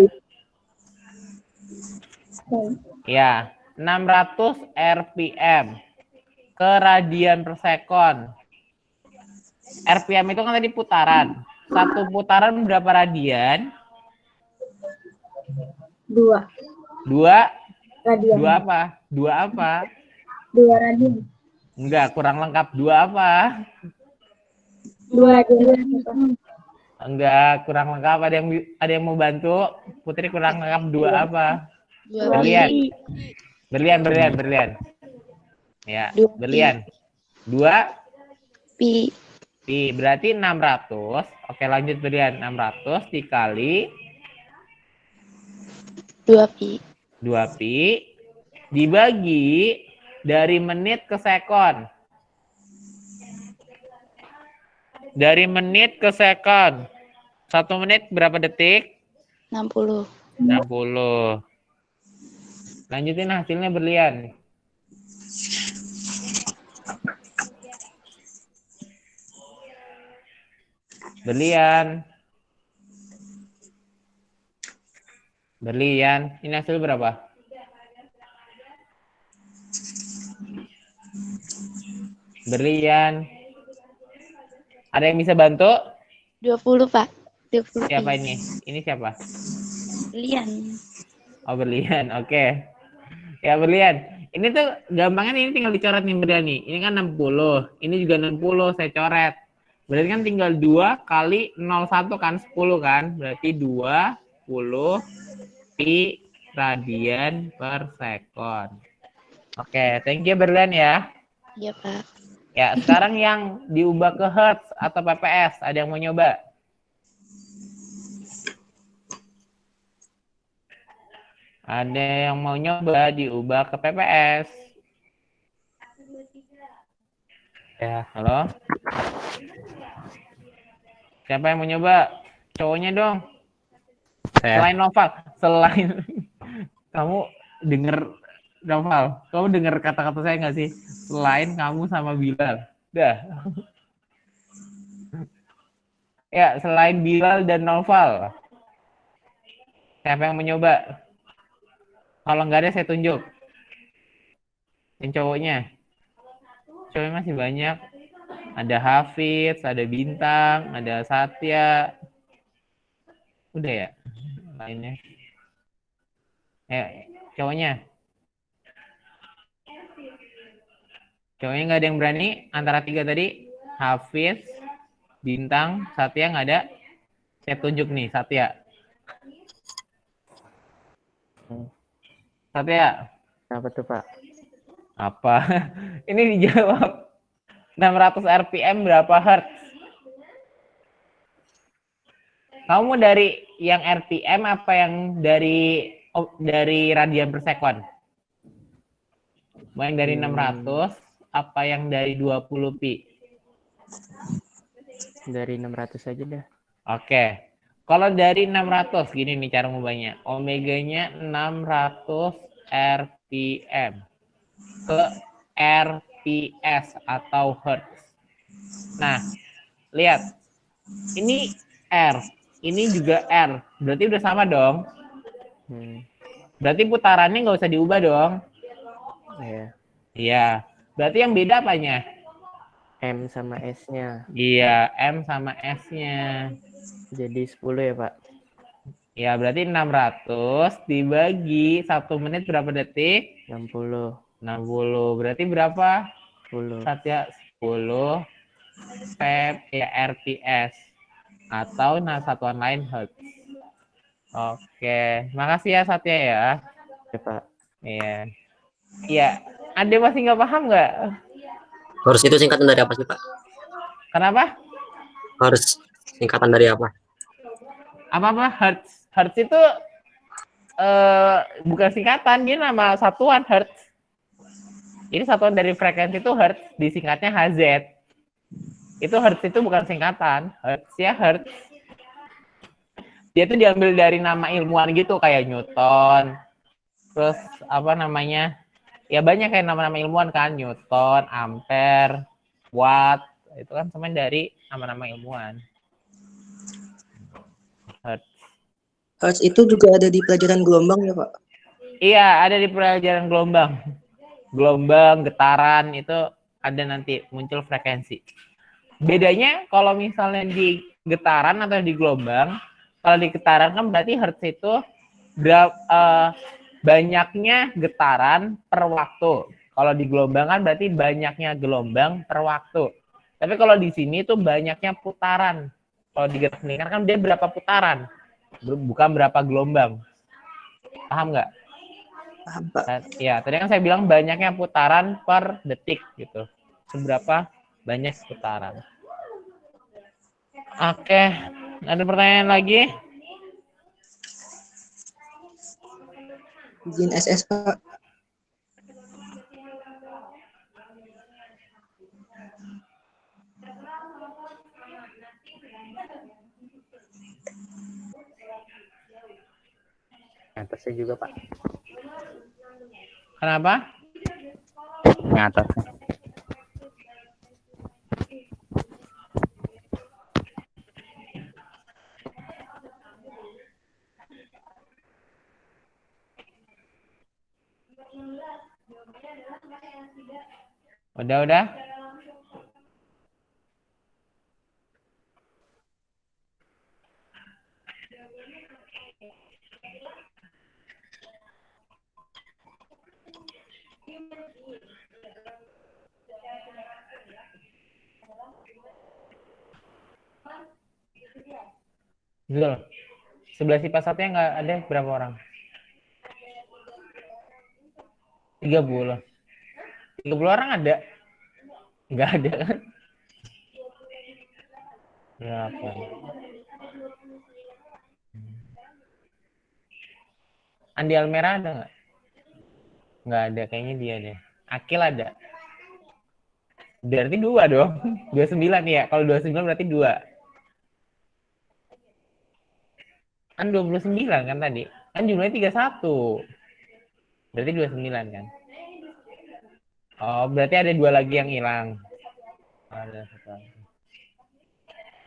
Ya, 600 rpm ke radian per sekon. RPM itu kan tadi putaran. Satu putaran berapa radian? 2 Dua radian. apa? 2 apa? 2 radian. Enggak, kurang lengkap. 2 apa? 2 radian. Enggak, kurang lengkap. Ada yang mau bantu? Putri kurang lengkap 2 apa? Berlian. Berlian. Ya, berlian. 2 pi. pi. Berarti 600. Oke, lanjut berlian. 600 dikali 2 pi. 2 pi dibagi dari menit ke sekon. Dari menit ke sekon. 1 menit berapa detik? 60. 60. Lanjutin hasilnya berlian. Berlian. Ini hasil berapa? Berlian. Ada yang bisa bantu? 20, Pak. 20 Siapa pi. ini? Ini siapa? Lian. Oh, berlian. Oke. Ya, berlian. Ini tuh gampangnya ini tinggal dicoret nih berlian nih. Ini kan 60. Ini juga 60 saya coret. Berarti kan tinggal 2 kali 0,1 kan 10 kan? Berarti 20 pi radian per sekon. Oke, thank you berlian ya. Iya, Pak. Ya, sekarang yang diubah ke hertz atau pps, ada yang mau nyoba? Ada yang mau nyoba diubah ke pps? Ya, Halo? Siapa yang mau nyoba? Cowoknya dong. saya. Selain Noval, selain kamu denger Noval, kamu dengar kata-kata saya nggak sih? Selain kamu sama Bilal. Dah. Ya, selain Bilal dan Noval. Siapa yang mencoba? Kalau nggak ada, saya tunjuk. Yang cowoknya. Cowoknya masih banyak. Ada Hafiz, ada Bintang, ada Satya. Udah ya? Lainnya. Cowoknya. Cowoknya nggak ada yang berani. Antara 3 tadi. Hafiz, Bintang, Satya nggak ada. Saya tunjuk nih, Satya. Satya. Apa tuh, Pak? Apa? Ini dijawab. 600 RPM berapa hertz? Kamu dari yang RPM apa yang dari radian per sekon? Mau yang dari 600 apa yang dari 20 pi? Dari 600 aja dah. Oke. Kalau dari 600 gini nih cara ngubahnya. Omeganya 600 RPM ke RPS atau hertz. Nah, lihat. Ini R, ini juga R. Berarti udah sama dong. Berarti putarannya nggak usah diubah dong. Iya. Iya. Berarti yang beda apanya? M sama S-nya. Iya, M sama S-nya. Jadi 10 ya, Pak? Ya, berarti 600 dibagi 1 menit berapa detik? 60. 60. Berarti berapa? 10. Satya 10 Feb ya RPS atau satuan lain hertz. Oke, makasih ya Satya ya. Ya, Pak. Iya. Iya, Ade masih nggak paham nggak? Harus itu singkatan dari apa sih, Pak? Kenapa? Harus singkatan dari apa? Apa hertz? Hertz itu bukan singkatan, dia nama satuan hertz. Ini satuan dari frekuensi itu hertz, disingkatnya Hz. Itu hertz itu bukan singkatan, hertz ya hertz. Dia tuh diambil dari nama ilmuwan gitu kayak Newton. Terus apa namanya? Ya banyak kayak nama-nama ilmuwan kan, Newton, Ampere, Watt. Itu kan semua dari nama-nama ilmuwan. Hertz. Hertz itu juga ada di pelajaran gelombang ya, Pak? Iya, ada di pelajaran gelombang. Gelombang, getaran, itu ada nanti muncul frekuensi. Bedanya kalau misalnya di getaran atau di gelombang, kalau di getaran kan berarti hertz itu banyaknya getaran per waktu. Kalau di gelombang kan berarti banyaknya gelombang per waktu. Tapi kalau di sini tuh banyaknya putaran. Kalau di garis lingkar kan dia berapa putaran, bukan berapa gelombang. Paham nggak? Paham, Pak. Ya, tadi kan saya bilang banyaknya putaran per detik gitu. Seberapa banyak putaran. Oke, ada pertanyaan lagi? Izin SS, Pak. Atasnya juga, Pak. Kenapa? Atasnya. Udah. Zul, sebelah si pasatnya nggak ada berapa orang? 30. 30 orang ada? Nggak ada kan? Berapa? Andi Almera ada nggak? Nggak ada, kayaknya dia deh. Akil ada. Berarti 2 dong. 29 ya. Kalau 29 berarti 2. Kan 29 kan tadi. Kan jumlahnya 31. Berarti 29 kan? Oh, berarti ada 2 lagi yang hilang. Ada 1 lagi.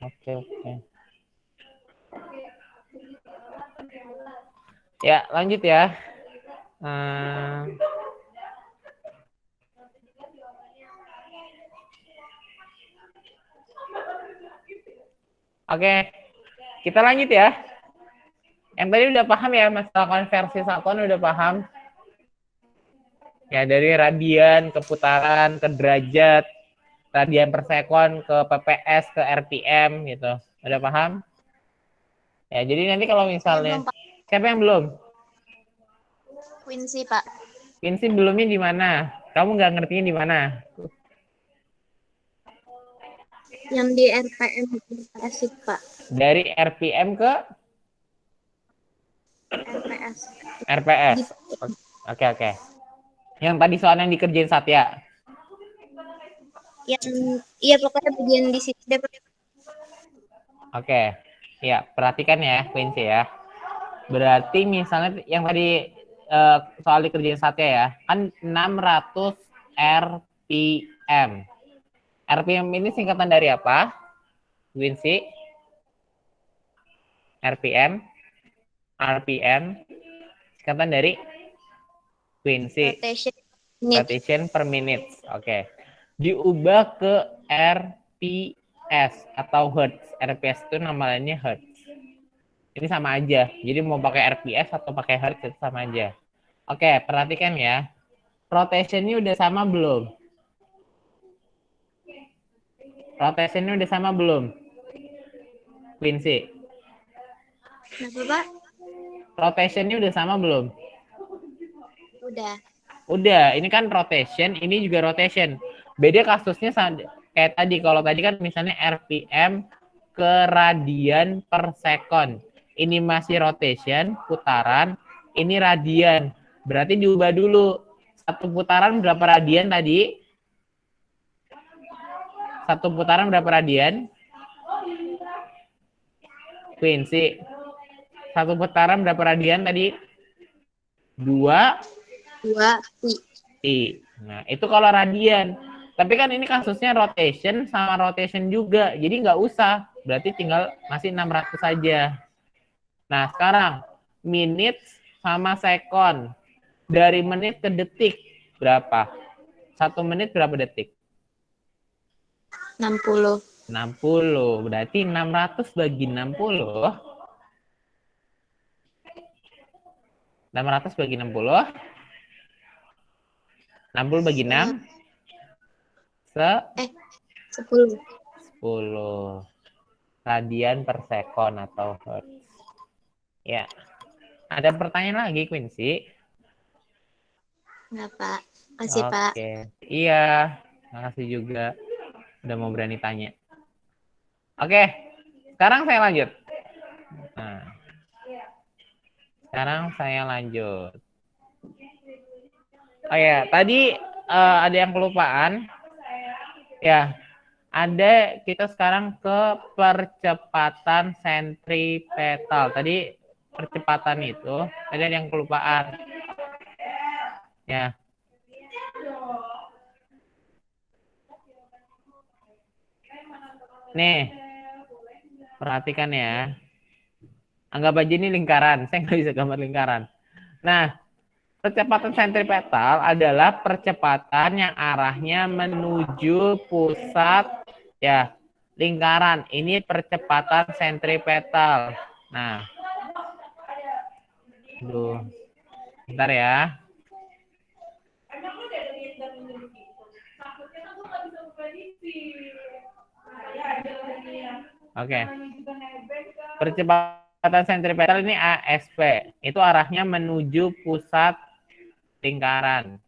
Oke. Ya, lanjut ya. Oke, kita lanjut ya. Yang tadi udah paham ya, masalah konversi satuan udah paham. Ya, dari radian ke putaran, ke derajat, radian per sekon, ke PPS, ke RPM gitu. Udah paham? Ya, jadi nanti kalau misalnya... Siapa yang belum? Quincy, Pak. Quincy belumnya di mana? Kamu nggak ngertinya di mana? Yang di RPM RPS, Pak. Dari RPM ke RPS. RPS. Oke. Yang tadi soalnya yang dikerjain Satya. Iya, pokoknya bagian di sini deh, Pak. Oke. Ya, perhatikan ya, Quincy ya. Berarti misalnya yang tadi soal dikerjain Satya ya, kan 600 RPM. RPM ini singkatan dari apa? Quincy? RPM singkatan dari Quincy. Rotation per minute. Oke. Diubah ke RPS atau Hertz. RPS itu nama lainnya Hertz. Ini sama aja. Jadi mau pakai RPS atau pakai Hertz itu sama aja. Oke, perhatikan ya. Rotationnya udah sama belum? Rotationnya udah sama belum? Quincy. Kenapa, Pak? Rotationnya udah sama belum? Udah. Ini kan rotation, ini juga rotation. Beda kasusnya kayak tadi. Kalau tadi kan misalnya RPM ke radian per sekon. Ini masih rotation, putaran. Ini radian. Berarti diubah dulu. Satu putaran berapa radian tadi? Satu putaran berapa radian? Quincy. Satu putaran berapa radian tadi? 2 pi. Nah, itu kalau radian. Tapi kan ini kasusnya rotation sama rotation juga. Jadi nggak usah. Berarti tinggal masih 600 saja. Nah, sekarang menit sama sekon. Dari menit ke detik berapa? 1 menit berapa detik? 60. 60. Berarti 600 bagi 60. 600 bagi 60. 60 bagi 6. 10. 10 radian per sekon atau hertz. Ya. Ada pertanyaan lagi, Quincy? Enggak, Pak. Kasih, Pak. Oke. Iya. Makasih juga udah mau berani tanya. Oke. Sekarang saya lanjut. Nah. Sekarang saya lanjut. Oh ya, tadi ada yang kelupaan. Ya, ada kita sekarang ke percepatan sentripetal. Tadi percepatan itu ada yang kelupaan. Ya. Nih, perhatikan ya. Anggap aja ini lingkaran. Saya nggak bisa gambar lingkaran. Nah, percepatan sentripetal adalah percepatan yang arahnya menuju pusat ya lingkaran. Ini percepatan sentripetal. Nah, bentar ya. Oke. Percepatan sentripetal ini ASP. Itu arahnya menuju pusat lingkaran.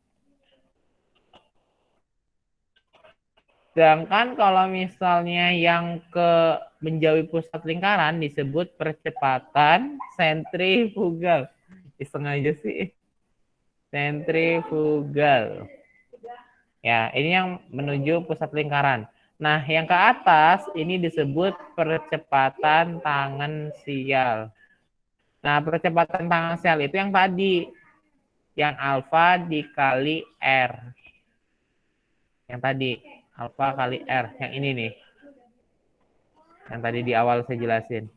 Sedangkan kalau misalnya yang ke menjauhi pusat lingkaran disebut percepatan sentrifugal. Iseng aja sih. Sentrifugal. Ya, ini yang menuju pusat lingkaran. Nah, yang ke atas ini disebut percepatan tangensial. Nah, percepatan tangensial itu yang tadi. yang alfa dikali R. Yang tadi, alfa kali R. Yang ini nih. Yang tadi di awal saya jelasin.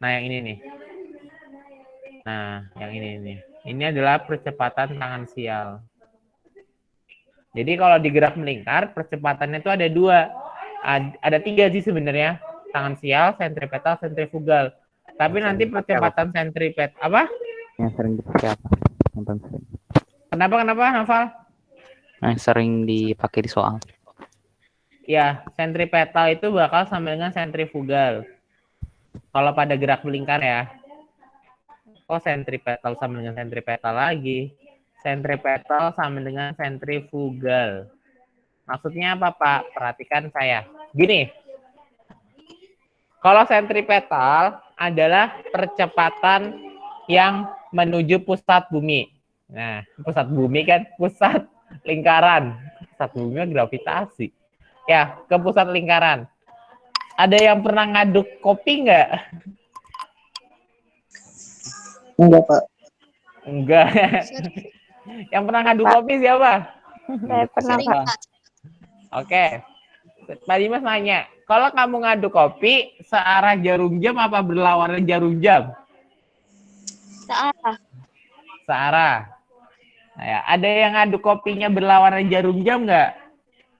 Nah, yang ini nih. Nah, yang ini nih. Ini adalah percepatan tangensial. Jadi kalau di graf melingkar, percepatannya itu ada dua. Ada tiga sih sebenarnya. Tangensial, sentripetal, sentrifugal. Tapi nanti percepatan sentripetal. Apa? Yang sering dipakai apa? Yang paling sering. Kenapa, Hafal? Yang sering dipakai di soal. Ya, sentripetal itu bakal sama dengan sentrifugal. Kalau pada gerak melingkar ya. Oh, sentripetal sama dengan sentripetal lagi. Sentripetal sama dengan sentrifugal. Maksudnya apa, Pak? Perhatikan saya. Gini. Kalau sentripetal adalah percepatan yang menuju pusat bumi. Nah, pusat bumi kan pusat lingkaran. Pusat bumi gravitasi. Ya, ke pusat lingkaran. Ada yang pernah ngaduk kopi nggak? Enggak, Pak. Enggak. Yang pernah ngaduk kopi siapa? Saya pernah, Pak. Oke. Pak Dimas nanya, kalau kamu ngaduk kopi, searah jarum jam apa berlawanan jarum jam? Searah. Searah. Nah, ya. Ada yang ngaduk kopinya berlawanan jarum jam nggak?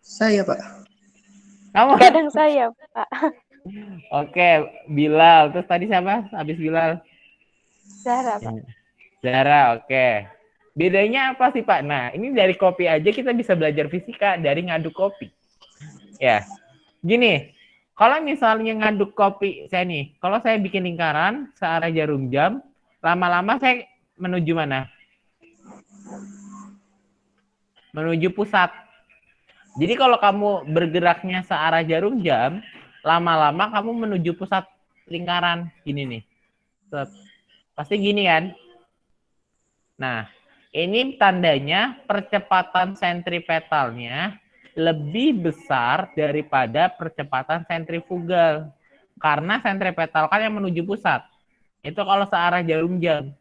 Saya, Pak. Kamu? Kadang saya, Pak. Oke, Bilal. Terus tadi siapa? Habis Bilal? Zara, Pak. Zara, oke. Bedanya apa sih, Pak? Nah, ini dari kopi aja kita bisa belajar fisika dari ngaduk kopi. Ya, gini. Kalau misalnya ngaduk kopi, kalau saya bikin lingkaran searah jarum jam, lama-lama saya menuju mana? Menuju pusat. Jadi kalau kamu bergeraknya searah jarum jam, lama-lama kamu menuju pusat lingkaran. Gini nih. Pasti gini kan? Nah, ini tandanya percepatan sentripetalnya lebih besar daripada percepatan sentrifugal. Karena sentripetal kan yang menuju pusat. Itu kalau searah jarum jam.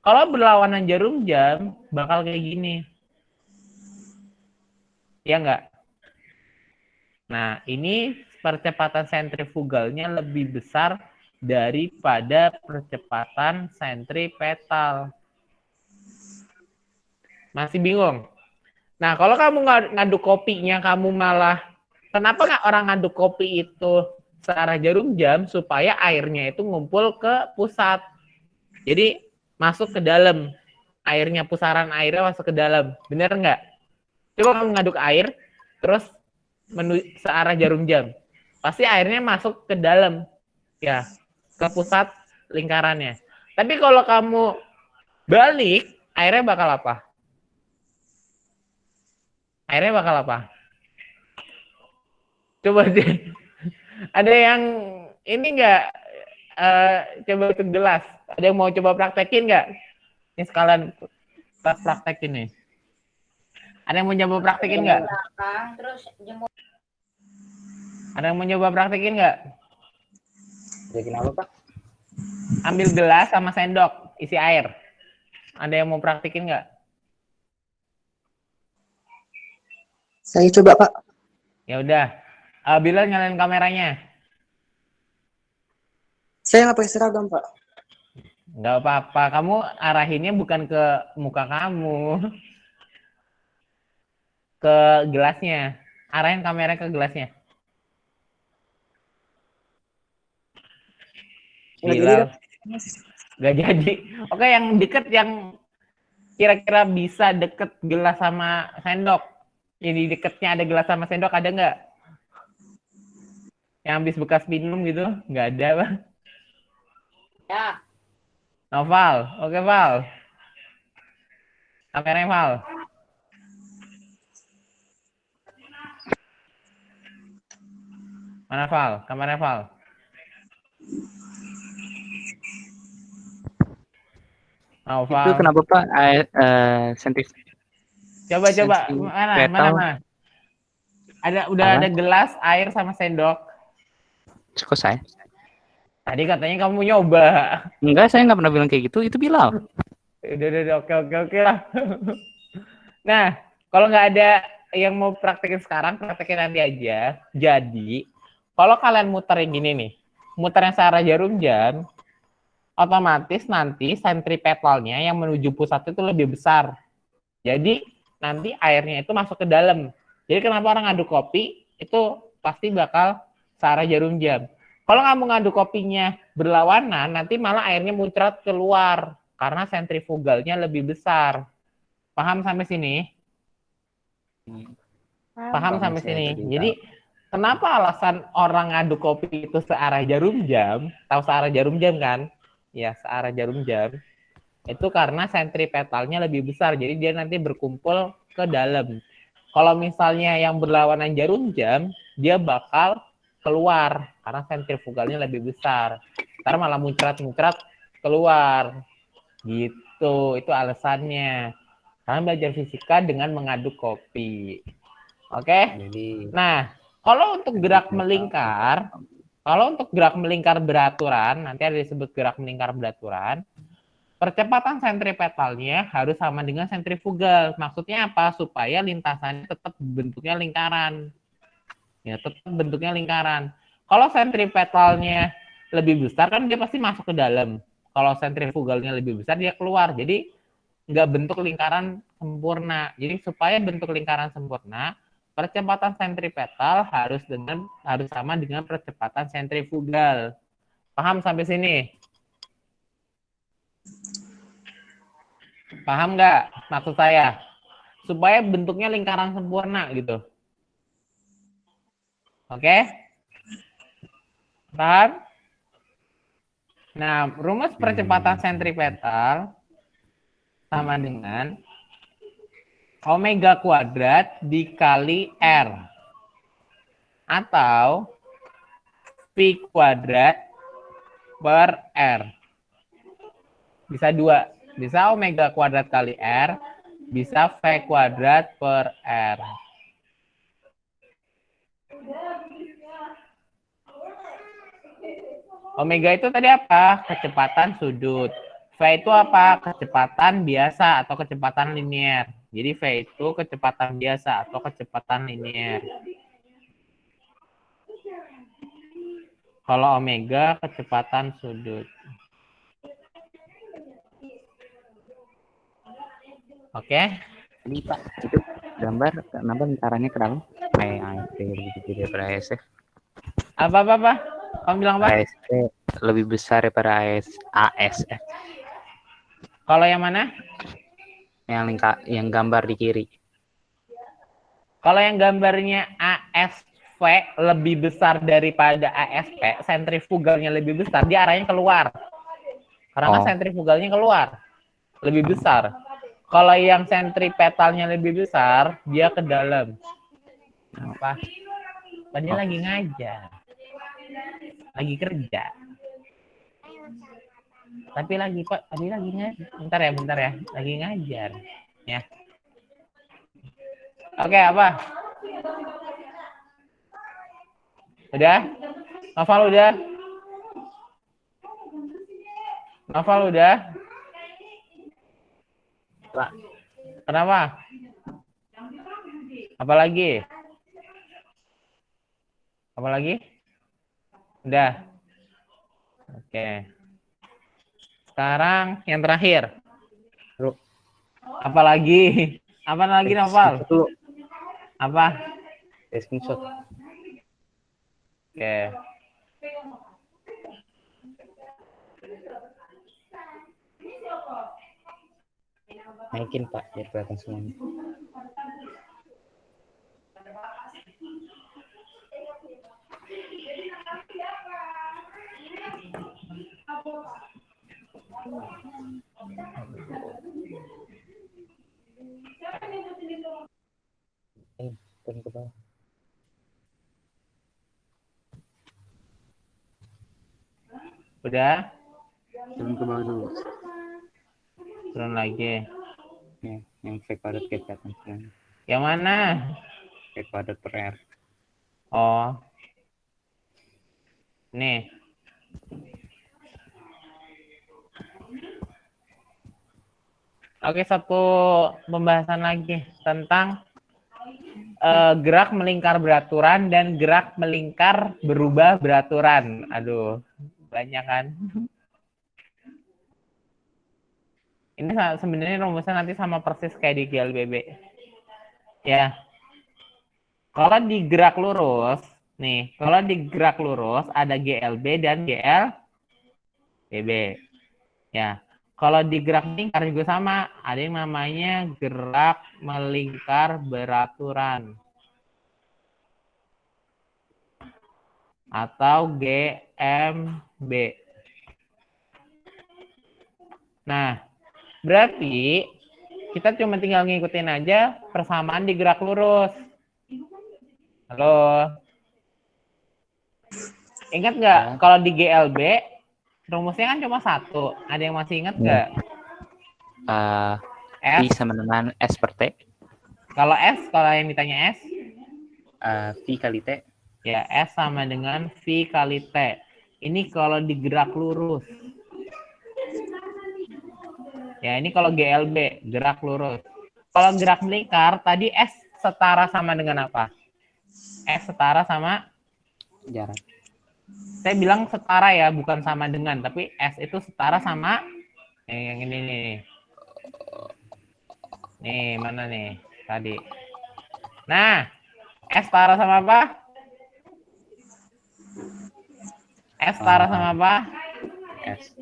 Kalau berlawanan jarum jam, bakal kayak gini. Ya enggak? Nah, ini percepatan sentrifugalnya lebih besar daripada percepatan sentripetal. Masih bingung? Nah, kalau kamu ngaduk kopinya, kamu malah, kenapa nggak orang ngaduk kopi itu searah jarum jam, supaya airnya itu ngumpul ke pusat. Jadi, masuk ke dalam. Airnya, pusaran airnya masuk ke dalam. Bener nggak? Coba kamu ngaduk air, terus searah jarum jam. Pasti airnya masuk ke dalam. Ya, ke pusat lingkarannya. Tapi kalau kamu balik, airnya bakal apa? Airnya bakal apa? Coba deh. Ada yang ini nggak? Coba ke gelas. Ada yang mau coba praktekin nggak? Ini sekalian praktekin nih. Ada yang mau coba praktekin nggak? Ada yang mau coba praktekin nggak? Bikin apa, Pak? Ambil gelas sama sendok, isi air. Ada yang mau praktekin nggak? Saya coba, Pak. Ya udah. Bilal nyalain kameranya. Saya nggak pakai seragam, Pak. Nggak apa-apa. Kamu arahinnya bukan ke muka kamu. Ke gelasnya. Arahin kamera ke gelasnya. Bilal. Nggak jadi. Oke, yang deket, yang kira-kira bisa deket gelas sama sendok. Jadi deketnya ada gelas sama sendok, ada nggak? Yang habis bekas minum gitu? Nggak ada, Bang. Ya. Oh, Val. Oke, Val. Kameranya, Val. Mana, Val? Kameranya, Val. Oh, Val. Itu kenapa, Pak? Coba. Mana? Ada gelas, air sama sendok. Kok saya? Tadi katanya kamu nyoba. Enggak, saya nggak pernah bilang kayak gitu. Itu Bilal. Udah, oke lah. Nah, kalau nggak ada yang mau praktekin sekarang, praktekin nanti aja. Jadi, kalau kalian muter yang gini nih, muter yang searah jarum jam, otomatis nanti sentripetalnya yang menuju pusat itu lebih besar. Jadi, nanti airnya itu masuk ke dalam. Jadi, kenapa orang ngaduk kopi, itu pasti bakal searah jarum jam. Kalau kamu ngaduk kopinya berlawanan, nanti malah airnya muncrat keluar. Karena sentrifugalnya lebih besar. Paham sampai sini? Paham sampai sini. Jadi kenapa alasan orang ngaduk kopi itu searah jarum jam? Tahu searah jarum jam kan? Ya, searah jarum jam. Itu karena sentripetalnya lebih besar. Jadi dia nanti berkumpul ke dalam. Kalau misalnya yang berlawanan jarum jam, dia bakal keluar karena sentrifugalnya lebih besar. Ntar malah muncrat-muncrat keluar. Gitu. Itu alasannya. Kalian belajar fisika dengan mengaduk kopi. Oke? Nah, kalau untuk gerak melingkar beraturan, nanti ada disebut gerak melingkar beraturan, percepatan sentripetalnya harus sama dengan sentrifugal. Maksudnya apa? Supaya lintasannya tetap bentuknya lingkaran. Ya, tetap bentuknya lingkaran. Kalau sentripetalnya lebih besar, kan dia pasti masuk ke dalam. Kalau sentrifugalnya lebih besar, dia keluar. Jadi, nggak bentuk lingkaran sempurna. Jadi supaya bentuk lingkaran sempurna, percepatan sentripetal harus sama dengan percepatan sentrifugal. Paham sampai sini? Paham nggak maksud saya? Supaya bentuknya lingkaran sempurna gitu. Oke? Paham? Nah, rumus percepatan sentripetal sama dengan omega kuadrat dikali R. Atau P kuadrat per R. Bisa dua. Bisa omega kuadrat kali R. Bisa V kuadrat per R. Omega itu tadi apa? Kecepatan sudut. V itu apa? Kecepatan biasa atau kecepatan linier. Jadi V itu kecepatan biasa atau kecepatan linier. Kalau omega kecepatan sudut. Oke? Ini Pak, itu gambar kenapa lingkarannya ke dalam? ASP lebih daripada ASF. Apa? Kamu bilang apa? ASP lebih besar daripada ASF. Kalau yang mana? Yang gambar di kiri. Kalau yang gambarnya ASV lebih besar daripada ASP, sentrifugalnya lebih besar, dia arahnya keluar. Karena sentrifugalnya keluar. Lebih besar. Kalau yang sentripetalnya lebih besar, dia ke dalam. Apa? Tadi lagi ngajar. Lagi kerja. Tapi lagi ngajar. Bentar ya. Lagi ngajar. Ya. Oke, apa? Udah? Novel udah? Pak. Kenapa? Apalagi? Udah. Oke. Sekarang yang terakhir. Apalagi Noval? Apa? Screenshot. Oke. Naikin Pak, biar kelihatan semuanya. Turun ke bawah. Udah? Turun ke bawah dulu. Turun lagi. Ya, yang V kuadrat kelihatan semuanya. Yang mana? V kuadrat per R. Oh. Nih. Oke, satu pembahasan lagi tentang gerak melingkar beraturan dan gerak melingkar berubah beraturan. Aduh, banyak kan? Ini sebenarnya rumusnya nanti sama persis kayak di GLBB. Ya. Kalau di gerak lurus, nih, kalau di gerak lurus ada GLB dan GLBB. Ya. Kalau di gerak melingkar juga sama, ada yang namanya gerak melingkar beraturan. Atau GMB. Nah, berarti kita cuma tinggal ngikutin aja persamaan di gerak lurus. Halo? Ingat nggak kalau di GLB, rumusnya kan cuma satu. Ada yang masih ingat nggak? V sama dengan S per T. Kalau S, kalau yang ditanya S? V kali T. Ya, S sama dengan V kali T. Ini kalau di gerak lurus. Ya, ini kalau GLB, gerak lurus. Kalau gerak melingkar, tadi S setara sama dengan apa? S setara sama? Jarak. Saya bilang setara ya, bukan sama dengan. Tapi S itu setara sama yang ini nih. Nih, mana nih? Tadi. Nah, S setara sama apa? S setara sama apa? S.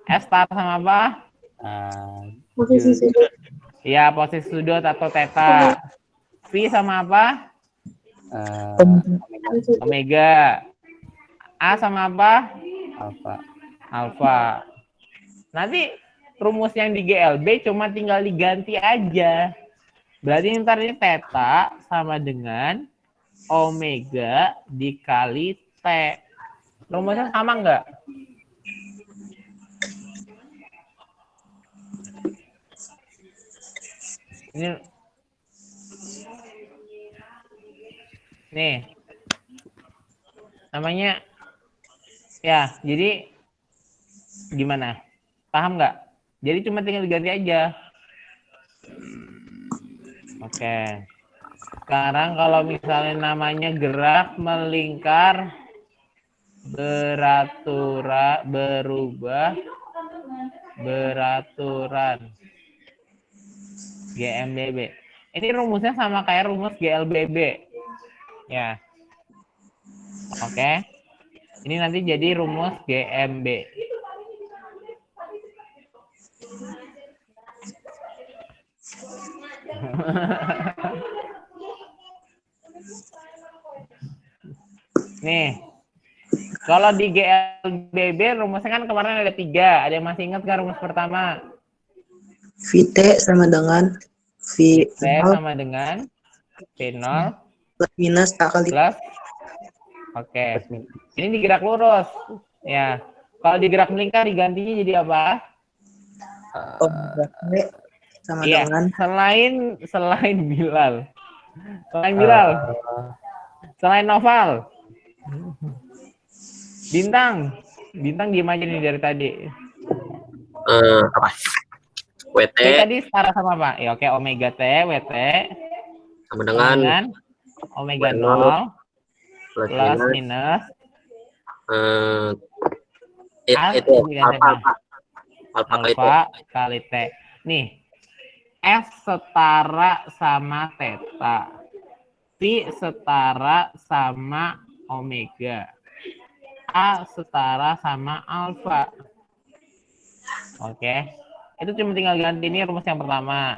S setara sama apa? Posisi sudut. Ya, posisi sudut atau theta. V sama apa? Omega. A sama apa? Alfa. Alfa. Nanti rumus yang di GLB cuma tinggal diganti aja. Berarti ntar ini theta sama dengan omega dikali T. Rumusnya sama nggak? Ini nih namanya ya, jadi gimana, paham nggak? Jadi cuma tinggal diganti aja. Oke, sekarang kalau misalnya namanya gerak melingkar berubah beraturan, GMBB. Ini rumusnya sama kayak rumus GLBB. Ya. Oke. Ini nanti jadi rumus GMB. Nih. Kalau di GLBB rumusnya kan kemarin ada 3. Ada yang masih ingat nggak rumus pertama? VT sama dengan VT sama dengan V0 plus minus A kali plus. Oke. Ini di gerak lurus. Ya. Kalau di gerak melingkar digantinya jadi apa? omega T sama Iya. dengan Selain Bilal. Selain Bilal. Selain Noval. Bintang. Bintang diem aja nih dari tadi. Apa? WT Tadi setara sama apa? Ya oke, omega T, WT sama dengan omega 0 plus minus itu alfa kali T. Nih, F setara sama theta. P setara sama omega. A setara sama alfa. Oke. Itu cuma tinggal ganti, ini rumus yang pertama.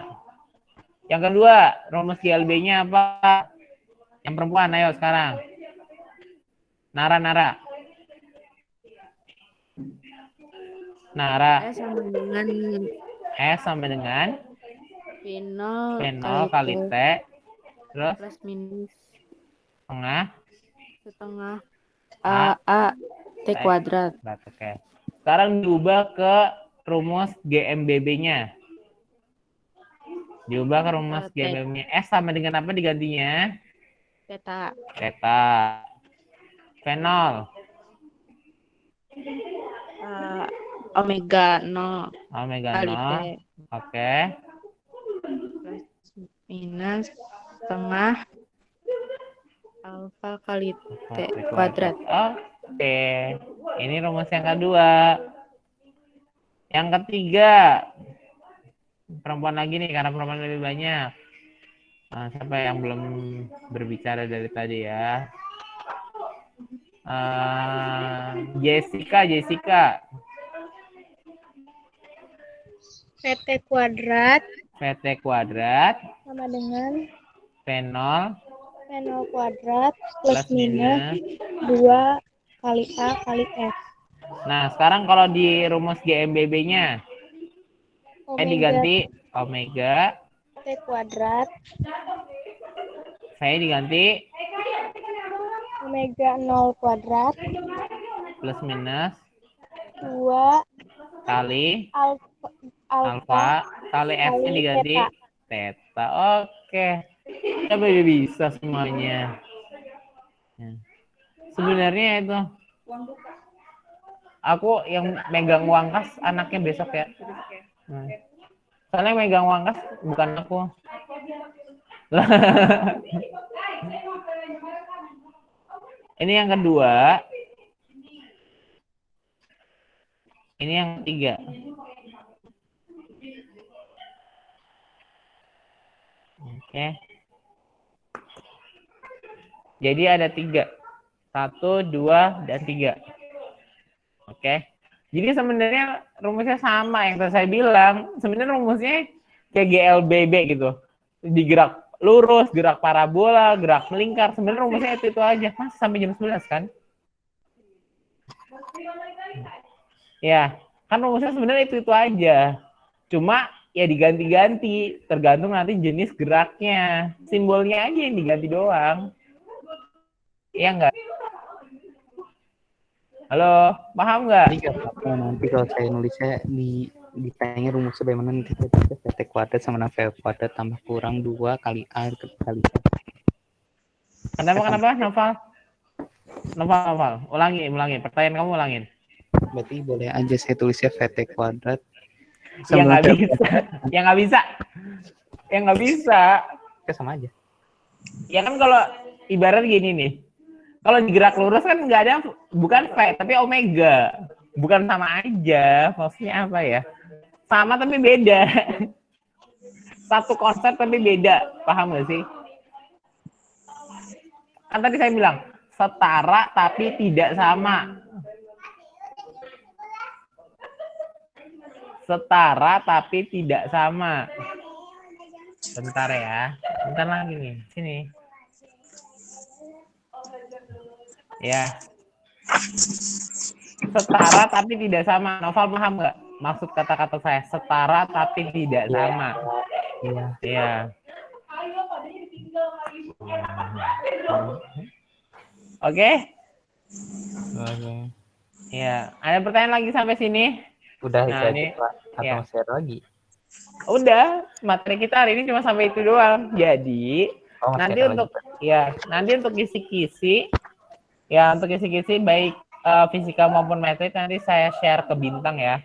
Yang kedua, rumus GLB-nya apa? Yang perempuan, ayo sekarang. Nara. S sama dengan V0 kali T. Terus Plus minus setengah A T kuadrat. Oke. Sekarang diubah ke rumus GMBB-nya. Diubah ke rumus GMBB-nya. S sama dengan apa digantinya? Theta. V0. omega 0 Omega kali T 0. Oke. plus minus setengah alfa kali T kuadrat. Oke. Ini rumus yang kedua. Yang ketiga. Perempuan lagi nih, karena perempuan lebih banyak. Nah, siapa yang belum berbicara dari tadi ya? Jessica. VT kuadrat VT kuadrat sama dengan V0 V0 kuadrat plus plus minus minus. 2 kali A kali F. Nah, sekarang kalau di rumus GMBB-nya, Omega diganti omega, T kuadrat saya diganti omega 0 kuadrat plus minus 2 kali alfa alfa kali F-nya kali diganti theta. Oke. Coba bisa semuanya. Ya. Sebenarnya itu aku yang megang uang kas anaknya besok ya. Soalnya yang megang uang kas bukan aku. Ini yang kedua. Ini yang ketiga. Oke. Jadi ada 3. 1, 2, dan 3. Oke. Jadi sebenarnya rumusnya sama yang tadi saya bilang. Sebenarnya rumusnya kayak GLBB gitu. Digerak lurus, gerak parabola, gerak melingkar. Sebenarnya rumusnya itu aja. Masih sampai jam 11 kan? Ya, kan rumusnya sebenarnya itu aja. Cuma ya diganti-ganti. Tergantung nanti jenis geraknya. Simbolnya aja yang diganti doang. Iya enggak? Halo, paham nggak? Nanti kalau saya nulisnya ditanya rumusnya bagaimana, nanti saya tulis VT kuadrat sama dengan V kuadrat tambah kurang 2 kali A kali F. Kenapa, Noval? Ulangi. Pertanyaan kamu ulangin. Berarti boleh aja saya tulisnya VT kuadrat. Ya nggak bisa. Sama aja. Ya kan kalau ibarat gini nih. Kalau digerak lurus kan nggak ada, bukan V, tapi omega. Bukan sama aja. Maksudnya apa ya? Sama tapi beda. Satu konsep tapi beda. Paham nggak sih? Kan tadi saya bilang, setara tapi tidak sama. Setara tapi tidak sama. Bentar ya. Bentar lagi nih. Sini. Ya. Setara tapi tidak sama. Noval paham nggak maksud kata-kata saya? Setara tapi tidak sama. Iya. Oke? Ya. Ada pertanyaan lagi sampai sini? Udah Nah, itu ini, aja, Pak. Atau ya. share lagi? Udah, materi kita hari ini cuma sampai itu doang. Jadi, nanti untuk kisi-kisi, baik fisika maupun metrik nanti saya share ke Bintang ya.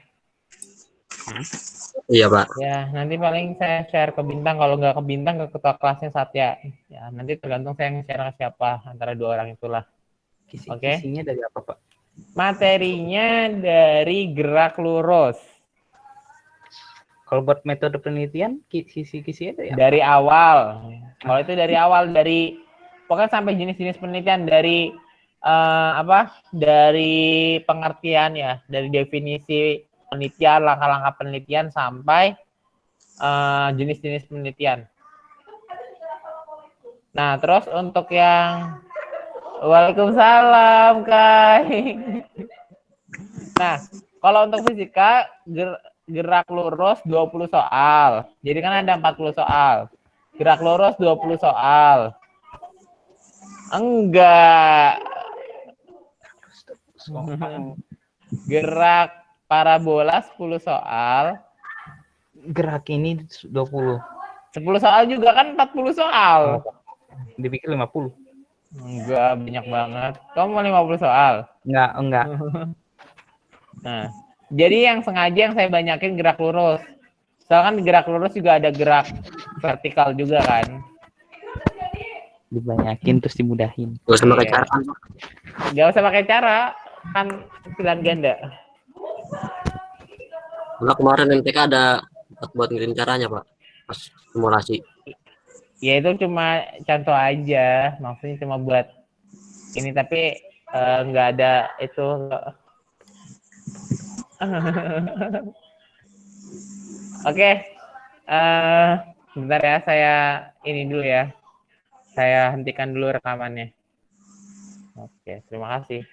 Iya, Pak. Ya, nanti paling saya share ke Bintang. Kalau nggak ke Bintang, ke ketua kelasnya Satya. Ya, nanti tergantung saya nge-share ke siapa. Antara 2 orang itulah. Oke. Kisi-kisinya dari apa, Pak? Materinya dari gerak lurus. Kalau buat metode penelitian, kisi-kisinya dari apa? Dari awal. Kalau itu dari awal, pokoknya sampai jenis-jenis penelitian dari dari pengertian ya, dari definisi penelitian, langkah-langkah penelitian sampai jenis-jenis penelitian. Nah, terus untuk yang Waalaikumsalam, Kai. Nah, kalau untuk fisika gerak lurus 20 soal. Jadi kan ada 40 soal. Gerak lurus 20 soal. Enggak. Gerak parabola 10 soal. Gerak ini 20. 10 soal juga kan 40 soal. Dipikir 50. Enggak, banyak banget. Kamu mau 50 soal? Enggak. Nah, Jadi yang sengaja yang saya banyakin gerak lurus. Soalnya kan gerak lurus juga ada gerak vertikal juga kan. Dibanyakin terus dimudahin. Gak usah pakai Iya. cara. Gak usah pakai cara, kan pilihan ganda. Nah, kemarin MTK ada buat ngirim caranya, Pak. Pas simulasi. Ya itu cuma contoh aja, maksudnya cuma buat ini, tapi nggak ada itu. Oke, bentar ya, saya ini dulu ya. Saya hentikan dulu rekamannya. Oke, terima kasih.